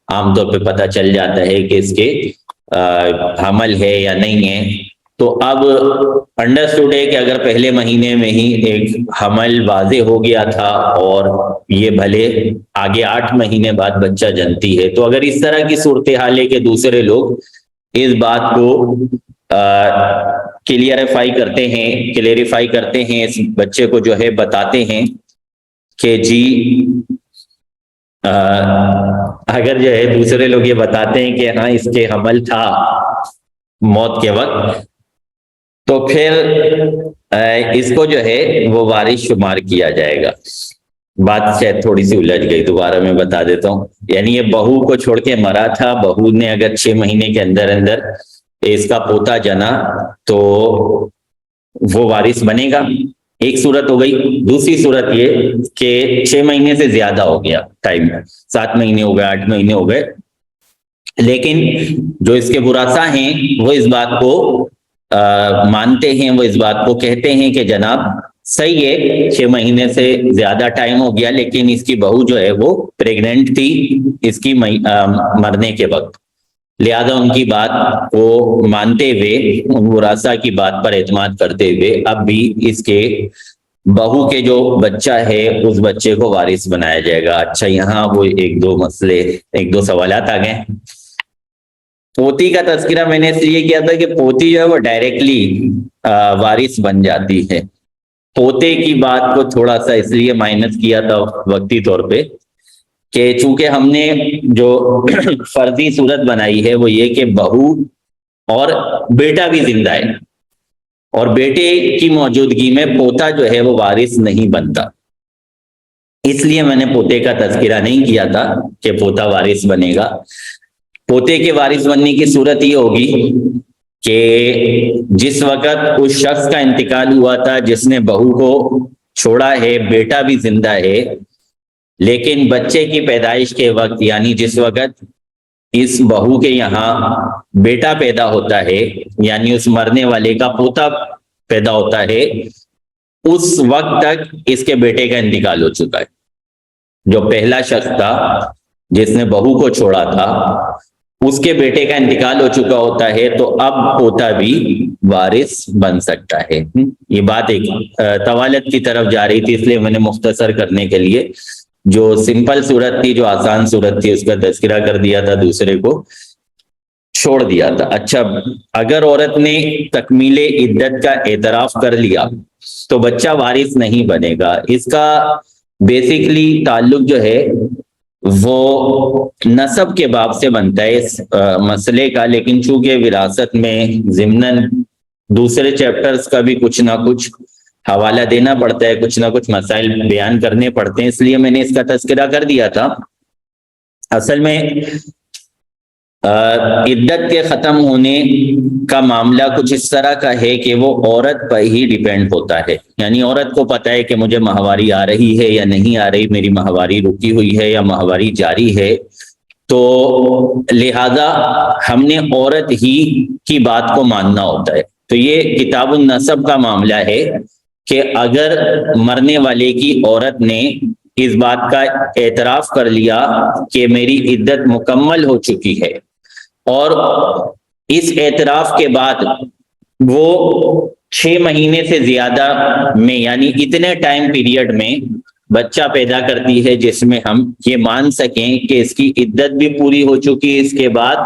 عام طور پہ پتہ چل جاتا ہے کہ اس کے حمل ہے یا نہیں ہے، تو اب انڈرسٹوڈ ہے کہ اگر پہلے مہینے میں ہی ایک حمل واضح ہو گیا تھا اور یہ بھلے آگے 8 مہینے بعد بچہ جنتی ہے، تو اگر اس طرح کی صورتحال ہے کہ دوسرے لوگ اس بات کو کلیئریفائی کرتے ہیں، اس بچے کو جو ہے بتاتے ہیں کہ جی اگر جو ہے دوسرے لوگ یہ بتاتے ہیں کہ ہاں اس کے حمل تھا موت کے وقت، تو پھر اس کو جو ہے وہ وارث شمار کیا جائے گا۔ بات شاید تھوڑی سی الجھ گئی، دوبارہ میں بتا دیتا ہوں. یعنی یہ بہو کو چھوڑ کے مرا تھا، بہو نے اگر 6 مہینے کے اندر اندر اس کا پوتا جنا تو وہ وارث بنے گا. ایک صورت ہو گئی. دوسری صورت یہ کہ 6 مہینے سے زیادہ ہو گیا ٹائم، 7 مہینے ہو گئے، 8 مہینے ہو گئے، لیکن جو اس کے ورثاء ہیں وہ اس بات کو مانتے ہیں، وہ اس بات کو کہتے ہیں کہ جناب صحیح ہے 6 مہینے سے زیادہ ٹائم ہو گیا، لیکن اس کی بہو جو ہے وہ پریگننٹ تھی اس کی مرنے کے وقت، لہذا ان کی بات کو مانتے ہوئے، ان ورثاء کی بات پر اعتماد کرتے ہوئے اب بھی اس کے بہو کے جو بچہ ہے اس بچے کو وارث بنایا جائے گا. اچھا، یہاں وہ ایک دو سوالات آ گئے. پوتی کا تذکرہ میں نے اس لیے کیا تھا کہ پوتی جو ہے وہ ڈائریکٹلی وارث بن جاتی ہے. پوتے کی بات کو تھوڑا سا اس لیے مائنس کیا تھا وقتی طور پہ کہ چونکہ ہم نے جو فرضی صورت بنائی ہے وہ یہ کہ بہو اور بیٹا بھی زندہ ہے اور بیٹے کی موجودگی میں پوتا جو ہے وہ وارث نہیں بنتا، اس لیے میں نے پوتے کا تذکرہ نہیں کیا تھا کہ پوتا وارث بنے گا. پوتے کے وارث بننے کی صورت یہ ہوگی کہ جس وقت اس شخص کا انتقال ہوا تھا جس نے بہو کو چھوڑا ہے، بیٹا بھی زندہ ہے، لیکن بچے کی پیدائش کے وقت یعنی جس وقت اس بہو کے یہاں بیٹا پیدا ہوتا ہے، یعنی اس مرنے والے کا پوتا پیدا ہوتا ہے، اس وقت تک اس کے بیٹے کا انتقال ہو چکا ہے. جو پہلا شخص تھا جس نے بہو کو چھوڑا تھا اس کے بیٹے کا انتقال ہو چکا ہوتا ہے، تو اب پوتا بھی وارث بن سکتا ہے. یہ بات ایک طوالت کی طرف جا رہی تھی، اس لیے میں نے مختصر کرنے کے لیے جو سمپل صورت تھی، جو آسان صورت تھی، اس کا تذکرہ کر دیا تھا، دوسرے کو چھوڑ دیا تھا. اچھا، اگر عورت نے تکمیل عدت کا اعتراف کر لیا تو بچہ وارث نہیں بنے گا. اس کا بیسیکلی تعلق جو ہے وہ نسب کے باب سے بنتا ہے اس مسئلے کا، لیکن چونکہ وراثت میں ضمناً دوسرے چیپٹرز کا بھی کچھ نہ کچھ حوالہ دینا پڑتا ہے، کچھ نہ کچھ مسائل بیان کرنے پڑتے ہیں، اس لیے میں نے اس کا تذکرہ کر دیا تھا. اصل میں عدت کے ختم ہونے کا معاملہ کچھ اس طرح کا ہے کہ وہ عورت پر ہی ڈیپینڈ ہوتا ہے. یعنی عورت کو پتہ ہے کہ مجھے ماہواری آ رہی ہے یا نہیں آ رہی، میری ماہواری رکی ہوئی ہے یا ماہواری جاری ہے، تو لہذا ہم نے عورت ہی کی بات کو ماننا ہوتا ہے. تو یہ کتاب النسب کا معاملہ ہے کہ اگر مرنے والے کی عورت نے اس بات کا اعتراف کر لیا کہ میری عدت مکمل ہو چکی ہے اور اس اعتراف کے بعد وہ 6 مہینے سے زیادہ میں یعنی اتنے ٹائم پیریڈ میں بچہ پیدا کرتی ہے جس میں ہم یہ مان سکیں کہ اس کی عدت بھی پوری ہو چکی ہے، اس کے بعد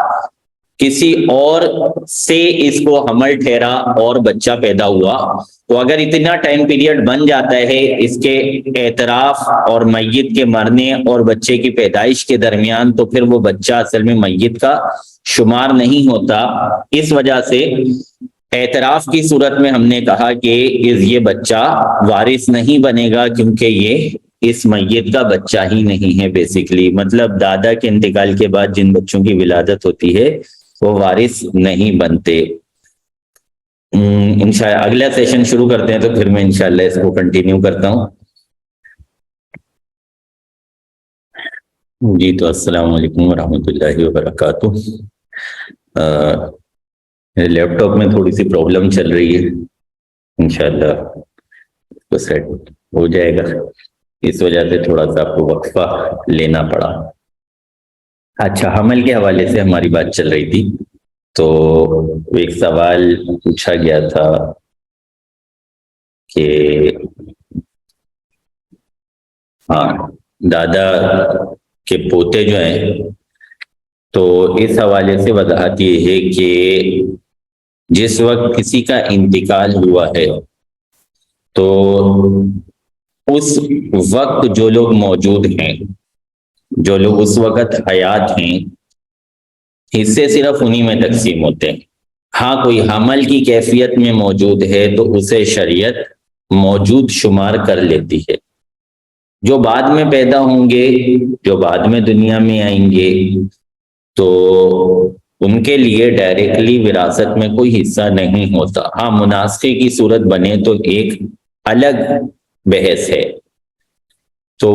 کسی اور سے اس کو حمل ٹھہرا اور بچہ پیدا ہوا، تو اگر اتنا ٹائم پیریڈ بن جاتا ہے اس کے اعتراف اور میت کے مرنے اور بچے کی پیدائش کے درمیان، تو پھر وہ بچہ اصل میں میت کا شمار نہیں ہوتا. اس وجہ سے اعتراف کی صورت میں ہم نے کہا کہ یہ بچہ وارث نہیں بنے گا کیونکہ یہ اس میت کا بچہ ہی نہیں ہے. بیسیکلی مطلب دادا کے انتقال کے بعد جن بچوں کی ولادت ہوتی ہے وہ وارث نہیں بنتے. انشاءاللہ اگلا سیشن شروع کرتے ہیں تو پھر میں انشاءاللہ اس کو کنٹینیو کرتا ہوں. جی تو السلام علیکم ورحمۃ اللہ وبرکاتہ. لیپ ٹاپ میں تھوڑی سی پرابلم چل رہی ہے، انشاءاللہ تو سیٹ ہو جائے گا، اس وجہ سے تھوڑا سا آپ کو وقفہ لینا پڑا. اچھا، حمل کے حوالے سے ہماری بات چل رہی تھی، تو ایک سوال پوچھا گیا تھا کہ ہاں دادا کے پوتے جو ہیں، تو اس حوالے سے وضاحت یہ ہے کہ جس وقت کسی کا انتقال ہوا ہے تو اس وقت جو لوگ موجود ہیں، جو لوگ اس وقت حیات ہیں، حصے صرف انہی میں تقسیم ہوتے ہیں. ہاں کوئی حمل کی کیفیت میں موجود ہے تو اسے شریعت موجود شمار کر لیتی ہے، جو بعد میں پیدا ہوں گے، جو بعد میں دنیا میں آئیں گے، تو ان کے لیے ڈائریکٹلی وراثت میں کوئی حصہ نہیں ہوتا۔ ہاں، مناسخے کی صورت بنے تو ایک الگ بحث ہے۔ تو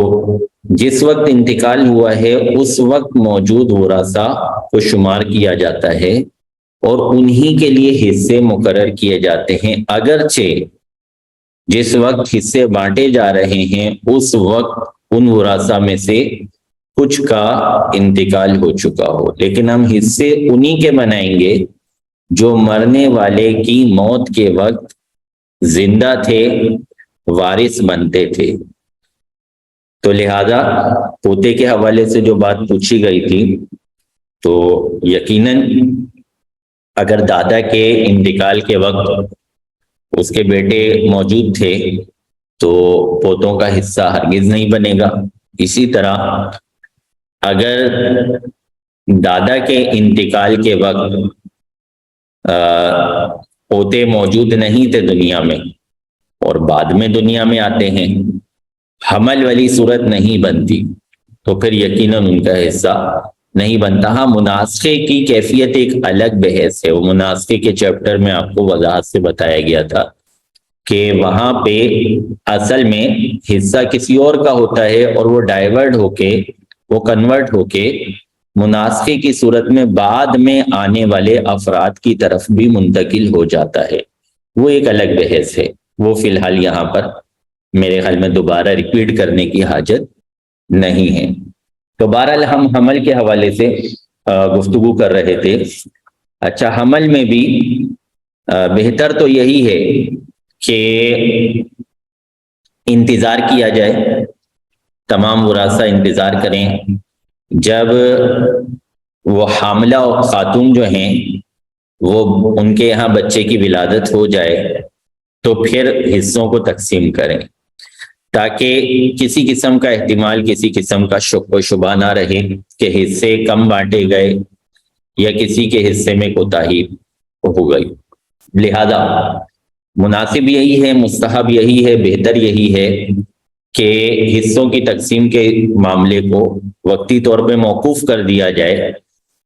جس وقت انتقال ہوا ہے اس وقت موجود ورثہ کو شمار کیا جاتا ہے اور انہی کے لیے حصے مقرر کیے جاتے ہیں، اگرچہ جس وقت حصے بانٹے جا رہے ہیں اس وقت ان ورثہ میں سے کچھ کا انتقال ہو چکا ہو، لیکن ہم حصے انہی کے بنائیں گے جو مرنے والے کی موت کے وقت زندہ تھے، وارث بنتے تھے۔ تو لہذا پوتے کے حوالے سے جو بات پوچھی گئی تھی، تو یقیناً اگر دادا کے انتقال کے وقت اس کے بیٹے موجود تھے تو پوتوں کا حصہ ہرگز نہیں بنے گا۔ اسی طرح اگر دادا کے انتقال کے وقت پوتے موجود نہیں تھے دنیا میں اور بعد میں دنیا میں آتے ہیں، حمل والی صورت نہیں بنتی، تو پھر یقیناً ان کا حصہ نہیں بنتا۔ ہاں، مناسخے کی کیفیت ایک الگ بحث ہے، وہ مناسخے کے چیپٹر میں آپ کو وضاحت سے بتایا گیا تھا کہ وہاں پہ اصل میں حصہ کسی اور کا ہوتا ہے اور وہ ڈائیورٹ ہو کے، وہ کنورٹ ہو کے مناسخے کی صورت میں بعد میں آنے والے افراد کی طرف بھی منتقل ہو جاتا ہے۔ وہ ایک الگ بحث ہے، وہ فی الحال یہاں پر میرے خیال میں دوبارہ ریپیٹ کرنے کی حاجت نہیں ہے۔ تو بہرحال ہم حمل کے حوالے سے گفتگو کر رہے تھے۔ اچھا، حمل میں بھی بہتر تو یہی ہے کہ انتظار کیا جائے، تمام ورثہ انتظار کریں، جب وہ حاملہ خاتون جو ہیں وہ ان کے یہاں بچے کی ولادت ہو جائے تو پھر حصوں کو تقسیم کریں، تاکہ کسی قسم کا احتمال، کسی قسم کا شک و شبہ نہ رہے کہ حصے کم بانٹے گئے یا کسی کے حصے میں کوتاہی ہو گئی۔ لہذا مناسب یہی ہے، مستحب یہی ہے، بہتر یہی ہے کہ حصوں کی تقسیم کے معاملے کو وقتی طور پہ موقوف کر دیا جائے۔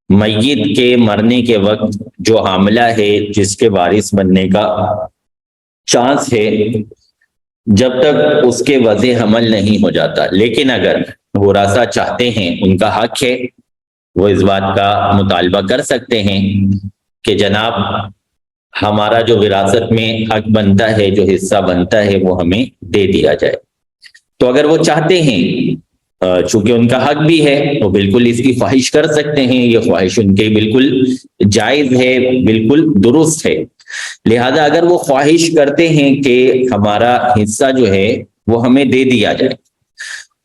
میت کے مرنے کے وقت جو حاملہ ہے، جس کے وارث بننے کا چانس ہے، جب تک اس کے وضع حمل نہیں ہو جاتا، لیکن اگر ورثہ چاہتے ہیں، ان کا حق ہے، وہ اس بات کا مطالبہ کر سکتے ہیں کہ جناب ہمارا جو وراثت میں حق بنتا ہے، جو حصہ بنتا ہے، وہ ہمیں دے دیا جائے۔ تو اگر وہ چاہتے ہیں، چونکہ ان کا حق بھی ہے، وہ بالکل اس کی خواہش کر سکتے ہیں، یہ خواہش ان کی بالکل جائز ہے، بالکل درست ہے۔ لہذا اگر وہ خواہش کرتے ہیں کہ ہمارا حصہ جو ہے وہ ہمیں دے دیا جائے،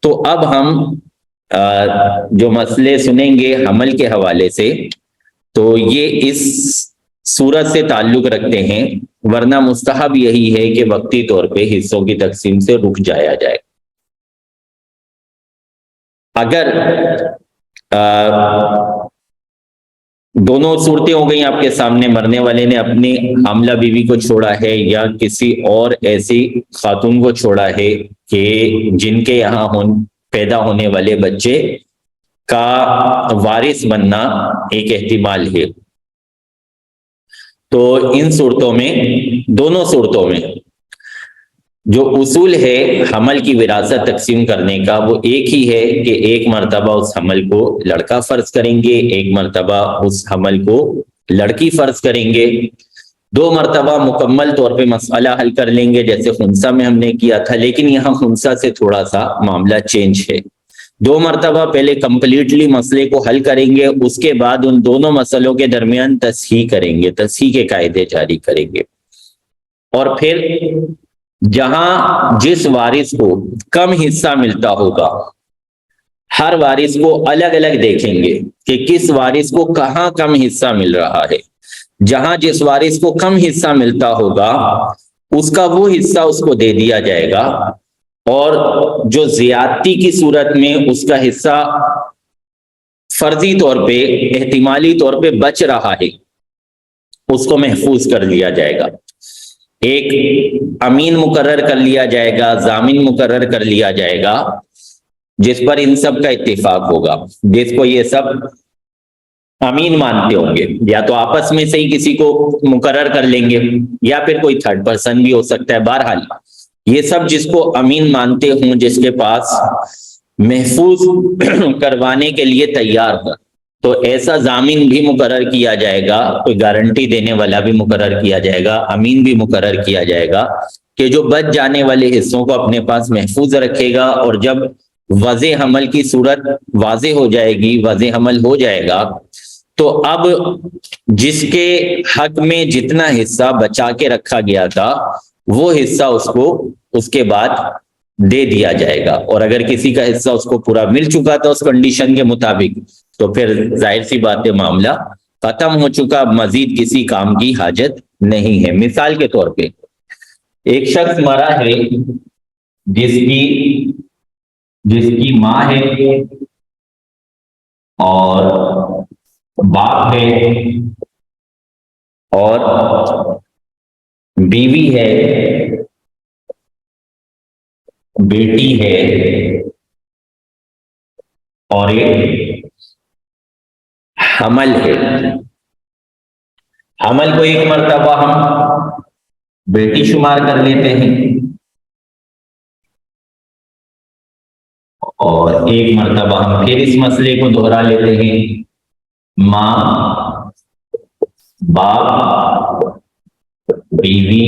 تو اب ہم جو مسئلے سنیں گے حمل کے حوالے سے، تو یہ اس صورت سے تعلق رکھتے ہیں، ورنہ مستحب یہی ہے کہ وقتی طور پہ حصوں کی تقسیم سے رک جایا جائے۔ اگر دونوں صورتیں ہو گئیں آپ کے سامنے، مرنے والے نے اپنی حاملہ بیوی کو چھوڑا ہے یا کسی اور ایسی خاتون کو چھوڑا ہے کہ جن کے یہاں پیدا ہونے والے بچے کا وارث بننا ایک احتمال ہے، تو ان صورتوں میں، دونوں صورتوں میں جو اصول ہے حمل کی وراثت تقسیم کرنے کا، وہ ایک ہی ہے کہ ایک مرتبہ اس حمل کو لڑکا فرض کریں گے، ایک مرتبہ اس حمل کو لڑکی فرض کریں گے، دو مرتبہ مکمل طور پہ مسئلہ حل کر لیں گے جیسے خنثی میں ہم نے کیا تھا، لیکن یہاں خنثی سے تھوڑا سا معاملہ چینج ہے۔ دو مرتبہ پہلے کمپلیٹلی مسئلے کو حل کریں گے، اس کے بعد ان دونوں مسئلوں کے درمیان تصحیح کریں گے، تصحیح کے قاعدے جاری کریں گے، اور پھر جہاں جس وارث کو کم حصہ ملتا ہوگا، ہر وارث کو الگ الگ دیکھیں گے کہ کس وارث کو کہاں کم حصہ مل رہا ہے۔ جہاں جس وارث کو کم حصہ ملتا ہوگا اس کا وہ حصہ اس کو دے دیا جائے گا، اور جو زیادتی کی صورت میں اس کا حصہ فرضی طور پہ، احتمالی طور پہ بچ رہا ہے، اس کو محفوظ کر لیا جائے گا۔ ایک امین مقرر کر لیا جائے گا، ضامن مقرر کر لیا جائے گا، جس پر ان سب کا اتفاق ہوگا، جس کو یہ سب امین مانتے ہوں گے، یا تو آپس میں سے ہی کسی کو مقرر کر لیں گے یا پھر کوئی تھرڈ پرسن بھی ہو سکتا ہے۔ بہرحال یہ سب جس کو امین مانتے ہوں، جس کے پاس محفوظ کروانے کے لیے تیار ہو، تو ایسا ضامن بھی مقرر کیا جائے گا، کوئی گارنٹی دینے والا بھی مقرر کیا جائے گا، امین بھی مقرر کیا جائے گا، کہ جو بچ جانے والے حصوں کو اپنے پاس محفوظ رکھے گا، اور جب وضع حمل کی صورت واضح ہو جائے گی، وضع حمل ہو جائے گا، تو اب جس کے حق میں جتنا حصہ بچا کے رکھا گیا تھا وہ حصہ اس کو اس کے بعد دے دیا جائے گا، اور اگر کسی کا حصہ اس کو پورا مل چکا تھا اس کنڈیشن کے مطابق، تو پھر ظاہر سی بات ہے معاملہ ختم ہو چکا، اب مزید کسی کام کی حاجت نہیں ہے۔ مثال کے طور پہ ایک شخص مرا ہے جس کی ماں ہے اور باپ ہے اور بیوی ہے، بیٹی ہے، اور ایک حمل ہے۔ حمل کو ایک مرتبہ ہم بیٹی شمار کر لیتے ہیں اور ایک مرتبہ ہم پھر اس مسئلے کو دہرا لیتے ہیں، ماں، باپ، بیوی،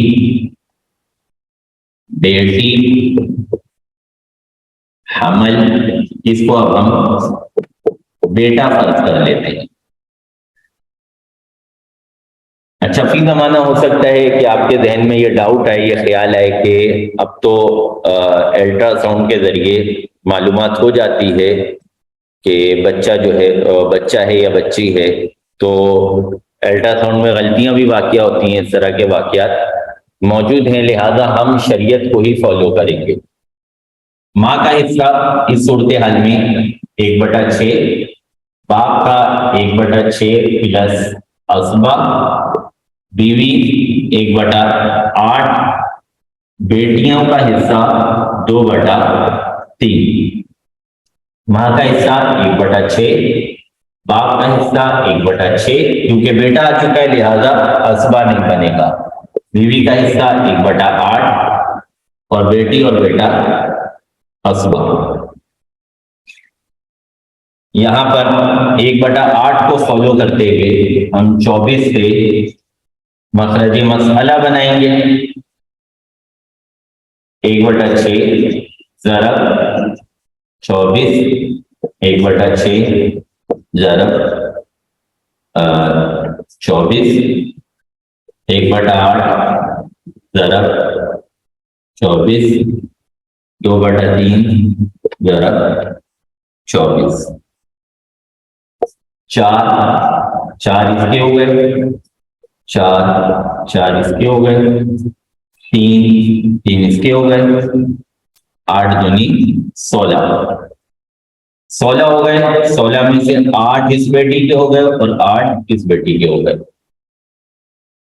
بیٹی، حمل، اس کو اب ہم بیٹا فرض کر لیتے ہیں۔ اچھا، فی زمانہ ہو سکتا ہے کہ آپ کے ذہن میں یہ ڈاؤٹ آئے، یہ خیال آئے کہ اب تو الٹرا ساؤنڈ کے ذریعے معلومات ہو جاتی ہے کہ بچہ جو ہے بچہ ہے یا بچی ہے، تو الٹرا ساؤنڈ میں غلطیاں بھی واقع ہوتی ہیں، اس طرح کے واقعات موجود ہیں، لہذا ہم شریعت کو ہی فالو کریں گے۔ ماں کا حصہ اس صورتحال میں 1/6، باپ کا 1/6 پلس عصبہ، بیوی 1/8، بیٹیوں کا حصہ 2/3۔ ماں کا حصہ 1/6، باپ کا حصہ 1/6، کیونکہ بیٹا آ چکا ہے لہذا عصبہ نہیں بنے گا، بیوی کا حصہ 1/8 اور بیٹی اور بیٹا عصبہ۔ یہاں پر 1/8 کو فالو کرتے ہوئے ہم 24 سے مخرج مسئلہ بنائیں گے۔ 1/6 ضرب 24، 1/6 ضرب 24، 1/8 ضرب 24، 2/3 ضرب 24، 4 اس کے ہو گئے، 4 اس کے ہو گئے، 3 اس کے ہو گئے، 8 دونی 16 ہو گئے، 16 میں سے 8 اس بیٹی کے ہو گئے اور 8 اس بیٹی کے ہو گئے۔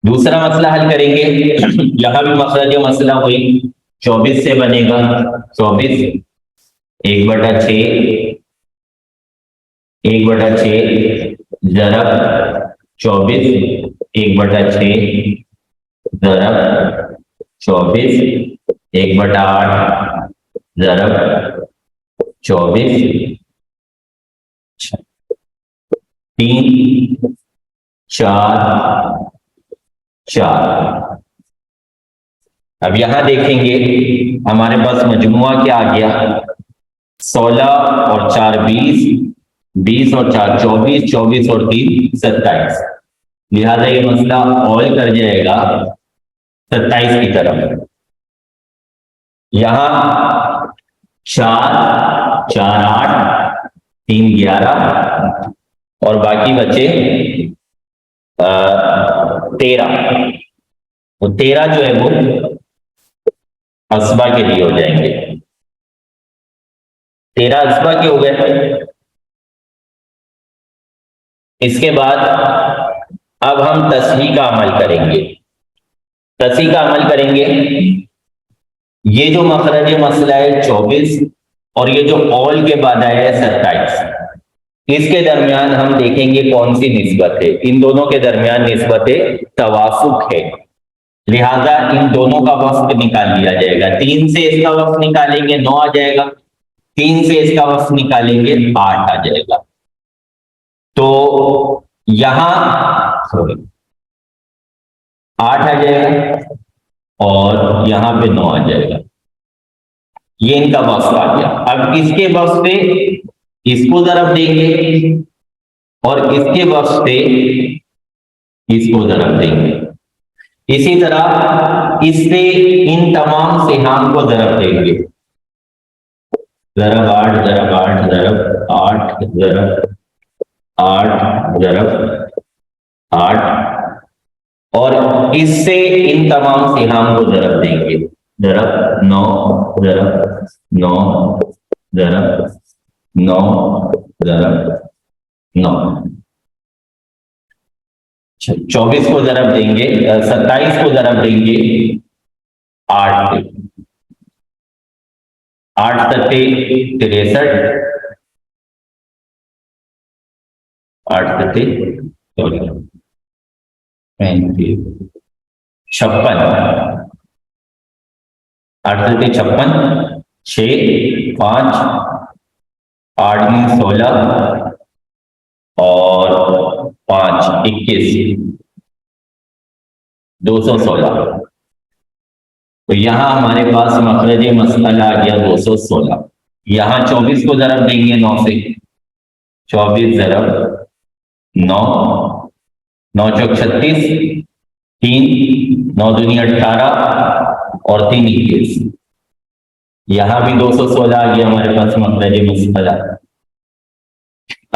دوسرا مسئلہ حل کریں گے، یہاں بھی مخرج مسئلہ ہوئی 24 سے بنے گا، 24 1/6 ضرب 24، 1/6 ضرب 24، 1/8 ضرب 24، 3 4 4۔ اب یہاں دیکھیں گے ہمارے پاس مجموعہ کیا آ گیا، 16 اور 4 20، 20 اور 4 24، 24 اور 3 27، لہذا یہ مسئلہ آل کر جائے گا 27 کی طرف۔ یہاں 4 4 8، 3 11 اور باقی بچے 13، وہ 13 جو ہے وہ عصبہ کے لیے ہو جائیں گے، 13 عصبہ کے ہو گئے۔ اس کے بعد اب ہم تصحیح کا عمل کریں گے۔ 10 کا عمل کریں گے. یہ جو مخرج مسئلہ ہے 24 اور یہ جو اول کے بعد آیا ہے 27، اس کے درمیان ہم دیکھیں گے کون سی نسبت ہے. ان دونوں کے درمیان نسبت توافق ہے، لہذا ان دونوں کا وفق نکال لیا جائے گا. 3 سے اس کا وفق نکالیں گے 9 آ جائے گا، 3 سے اس کا وفق نکالیں گے 8 آ جائے گا. تو یہاں 8 آ جائے گا اور یہاں پہ 9 آ جائے گا. یہ ان کا وفق آ گیا. اب اس کے وفق پہ اس کو ضرب دیں گے اور اس کے وفق پہ اس کو ضرب دیں گے. اسی طرح اس سے ان تمام سہام کو ضرب دیں گے. ضرب 8 ضرب 8 ضرب 8 ضرب 8 ضرب 8 اور اس سے ان تمام سہام کو ضرب دیں گے. ضرب 9 ضرب 9 ضرب 9 ضرب 9. 24 کو ضرب دیں گے، 27 کو ضرب دیں گے 8 سے. 8 ستے 63، 8 ستے 56، 8 ستے 56، 6 5 8 16 اور 5 21 216. تو یہاں ہمارے پاس مخرج مسئلہ آ گیا 216. یہاں 24 کو ضرب دیں گے 9 سے. 24 ضرب 9، 9 چوک 36، 3 9 دونی 18 اور 3 21. یہاں بھی 216 آ گیا ہمارے پاس مخرج مسئلہ.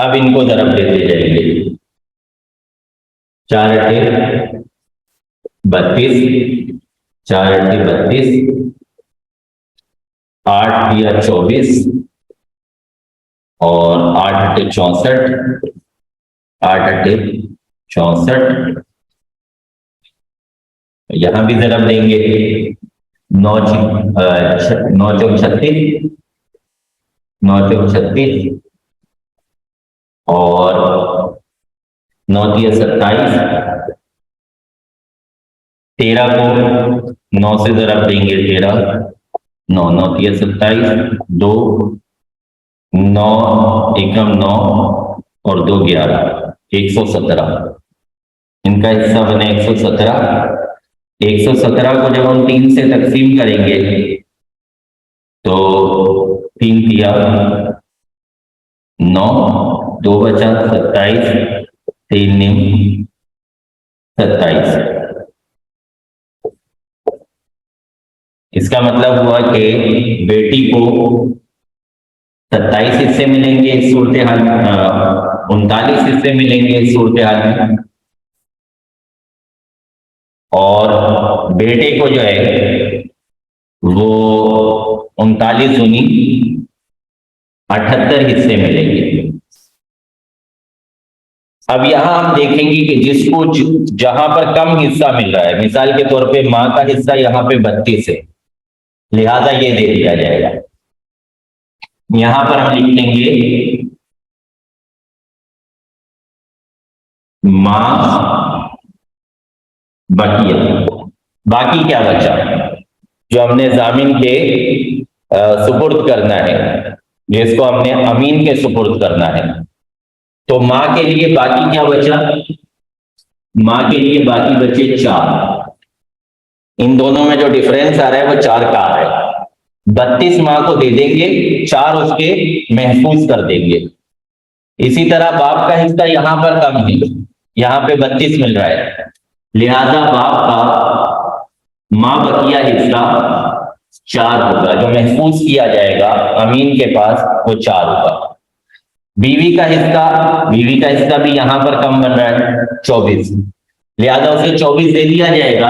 اب ان کو ضرب دیتے جائیں گے. 4 8 32، 4 8 32، 8 دیا 24 اور 8 8 64، 8 8 64. یہاں بھی ضرب دیں گے. 9 چوک 36، 9 چوک 36 اور 9 دیا 27. 13 کو 9 سے ضرب دیں گے. 13 9 9 دیا 27، 2 9 ایکم 9 اور 2 11، 117. ان کا حصہ بنے 117. 117 کو جب ہم 3 سے تقسیم کریں گے تو 3 دیا 9، 2 بچا 27، 3 نیم 27. اس کا مطلب ہوا کہ بیٹی کو 27 حصے ملیں گے اس صورتحال میں، 39 حصے ملیں گے اس صورتحال میں، اور بیٹے کو جو ہے وہ 39 دونی 78 حصے ملیں گے. اب یہاں ہم دیکھیں گے کہ جس کو جہاں پر کم حصہ مل رہا ہے، مثال کے طور پہ ماں کا حصہ یہاں پہ 32 ہے، لہذا یہ دے دیا جائے گا. یہاں پر ہم لکھ لیں گے ماں بقیہ. باقی کیا بچا جو ہم نے ضامن کے سپرد کرنا ہے، جس کو ہم نے امین کے سپرد کرنا ہے. تو ماں کے لیے باقی کیا بچا؟ ماں کے لیے باقی بچے 4. ان دونوں میں جو ڈفرینس آ رہا ہے وہ 4 کا آ رہا ہے. 32 ماں کو دے دیں گے، 4 اس کے محفوظ کر دیں گے. اسی طرح باپ کا حصہ یہاں پر کم ہے، یہاں پہ 32 مل رہا ہے، لہذا باپ کا ماں بقیہ حصہ 4 ہوگا، جو محفوظ کیا جائے گا امین کے پاس وہ 4 ہوگا. بیوی کا حصہ بھی یہاں پر کم بن رہا ہے 24، لہذا اسے 24 دے دیا جائے گا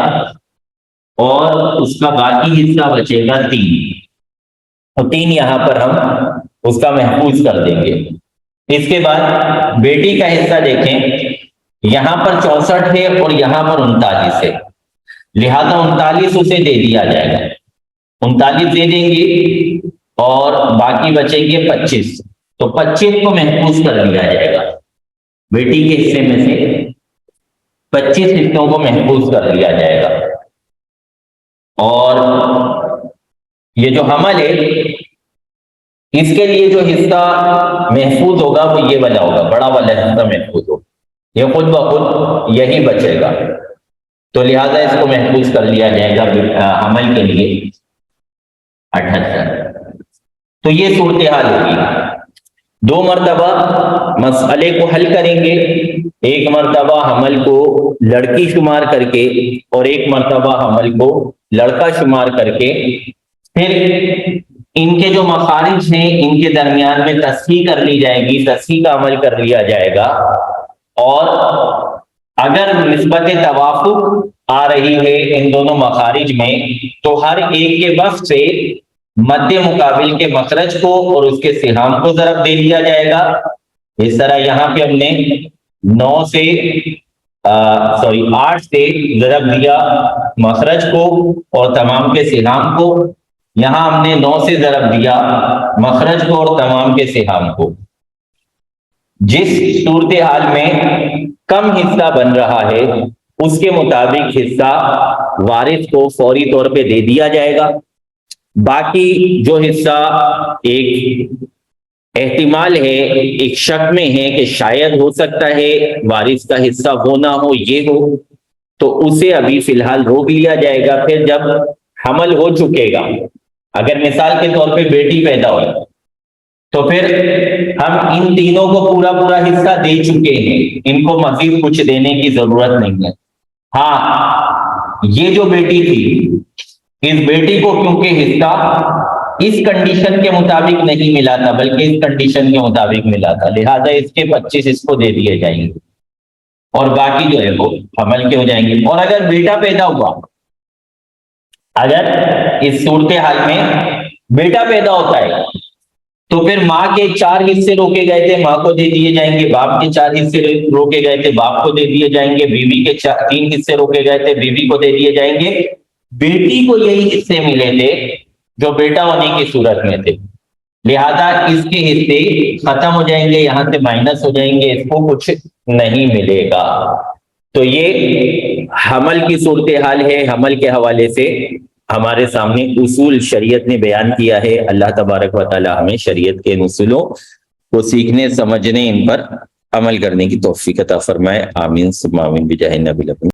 اور اس کا باقی حصہ بچے گا 3. تو 3 یہاں پر ہم اس کا محفوظ کر دیں گے. اس کے بعد بیٹی کا حصہ دیکھیں، یہاں پر 64 ہے اور یہاں پر 39 ہے، لہذا 39 اسے دے دیا جائے گا، 39 دے دیں گے اور باقی بچیں گے 25، تو 25 کو محفوظ کر لیا جائے گا، بیٹی کے حصے میں سے 25 حصوں کو محفوظ کر لیا جائے گا، اور یہ جو حمل ہے اس کے لیے جو حصہ محفوظ ہوگا وہ یہ والا ہوگا، بڑا والا حصہ محفوظ ہوگا، یہ خود بخود یہی بچے گا، تو لہذا اس کو محفوظ کر لیا جائے گا حمل کے لیے 78۔ تو یہ صورتحال ہوگی، 2 مرتبہ مسئلے کو حل کریں گے، ایک مرتبہ حمل کو لڑکی شمار کر کے اور ایک مرتبہ حمل کو لڑکا شمار کر کے، پھر ان کے جو مخارج ہیں ان کے درمیان میں تصحیح کر لی جائے گی، تصحیح کا عمل کر لیا جائے گا، اور اگر نسبت توافق آ رہی ہے ان دونوں مخارج میں تو ہر ایک کے وفق سے مد مقابل کے مخرج کو اور اس کے سہام کو ضرب دے دیا جائے گا۔ اس طرح یہاں پہ ہم نے 8 سے ضرب دیا مخرج کو اور تمام کے سہام کو، یہاں ہم نے 9 سے ضرب دیا مخرج کو اور تمام کے سہام کو۔ جس صورتحال میں کم حصہ بن رہا ہے اس کے مطابق حصہ وارث کو فوری طور پہ دے دیا جائے گا، باقی جو حصہ ایک احتمال ہے، ایک شک میں ہے کہ شاید ہو سکتا ہے وارث کا حصہ وہ نہ ہو یہ ہو، تو اسے ابھی فی الحال روک لیا جائے گا، پھر جب حمل ہو چکے گا، اگر مثال کے طور پہ بیٹی پیدا ہوئی تو پھر ہم ان تینوں کو پورا حصہ دے چکے ہیں، ان کو مزید کچھ دینے کی ضرورت نہیں ہے۔ ہاں یہ جو بیٹی تھی، اس بیٹی کو کیونکہ حصہ اس کنڈیشن کے مطابق نہیں ملا تھا بلکہ اس کنڈیشن کے مطابق ملا تھا، لہذا اس کے 25 اس کو دے دیے جائیں گے اور باقی جو ہے وہ حمل کے ہو جائیں گے۔ اور اگر بیٹا پیدا ہوا، اگر اس صورتحال میں بیٹا پیدا ہوتا ہے تو پھر ماں کے 4 حصے روکے گئے تھے، ماں کو دے دیے جائیں گے، باپ کے 4 حصے روکے گئے تھے، باپ کو دے دیے جائیں گے، بیوی کے 3 حصے روکے گئے تھے، بیوی کو دے دیے جائیں گے۔ بیٹی کو یہی حصے ملے تھے جو بیٹا ہونے کی صورت میں تھے، لہذا اس کے حصے ختم ہو جائیں گے، یہاں سے مائنس ہو جائیں گے، اس کو کچھ نہیں ملے گا۔ تو یہ حمل کی صورتحال ہے، حمل کے حوالے سے ہمارے سامنے اصول شریعت نے بیان کیا ہے۔ اللہ تبارک و تعالی ہمیں شریعت کے ان اصولوں کو سیکھنے، سمجھنے، ان پر عمل کرنے کی توفیق عطا فرمائے۔ آمین ثم آمین بجاہ النبی۔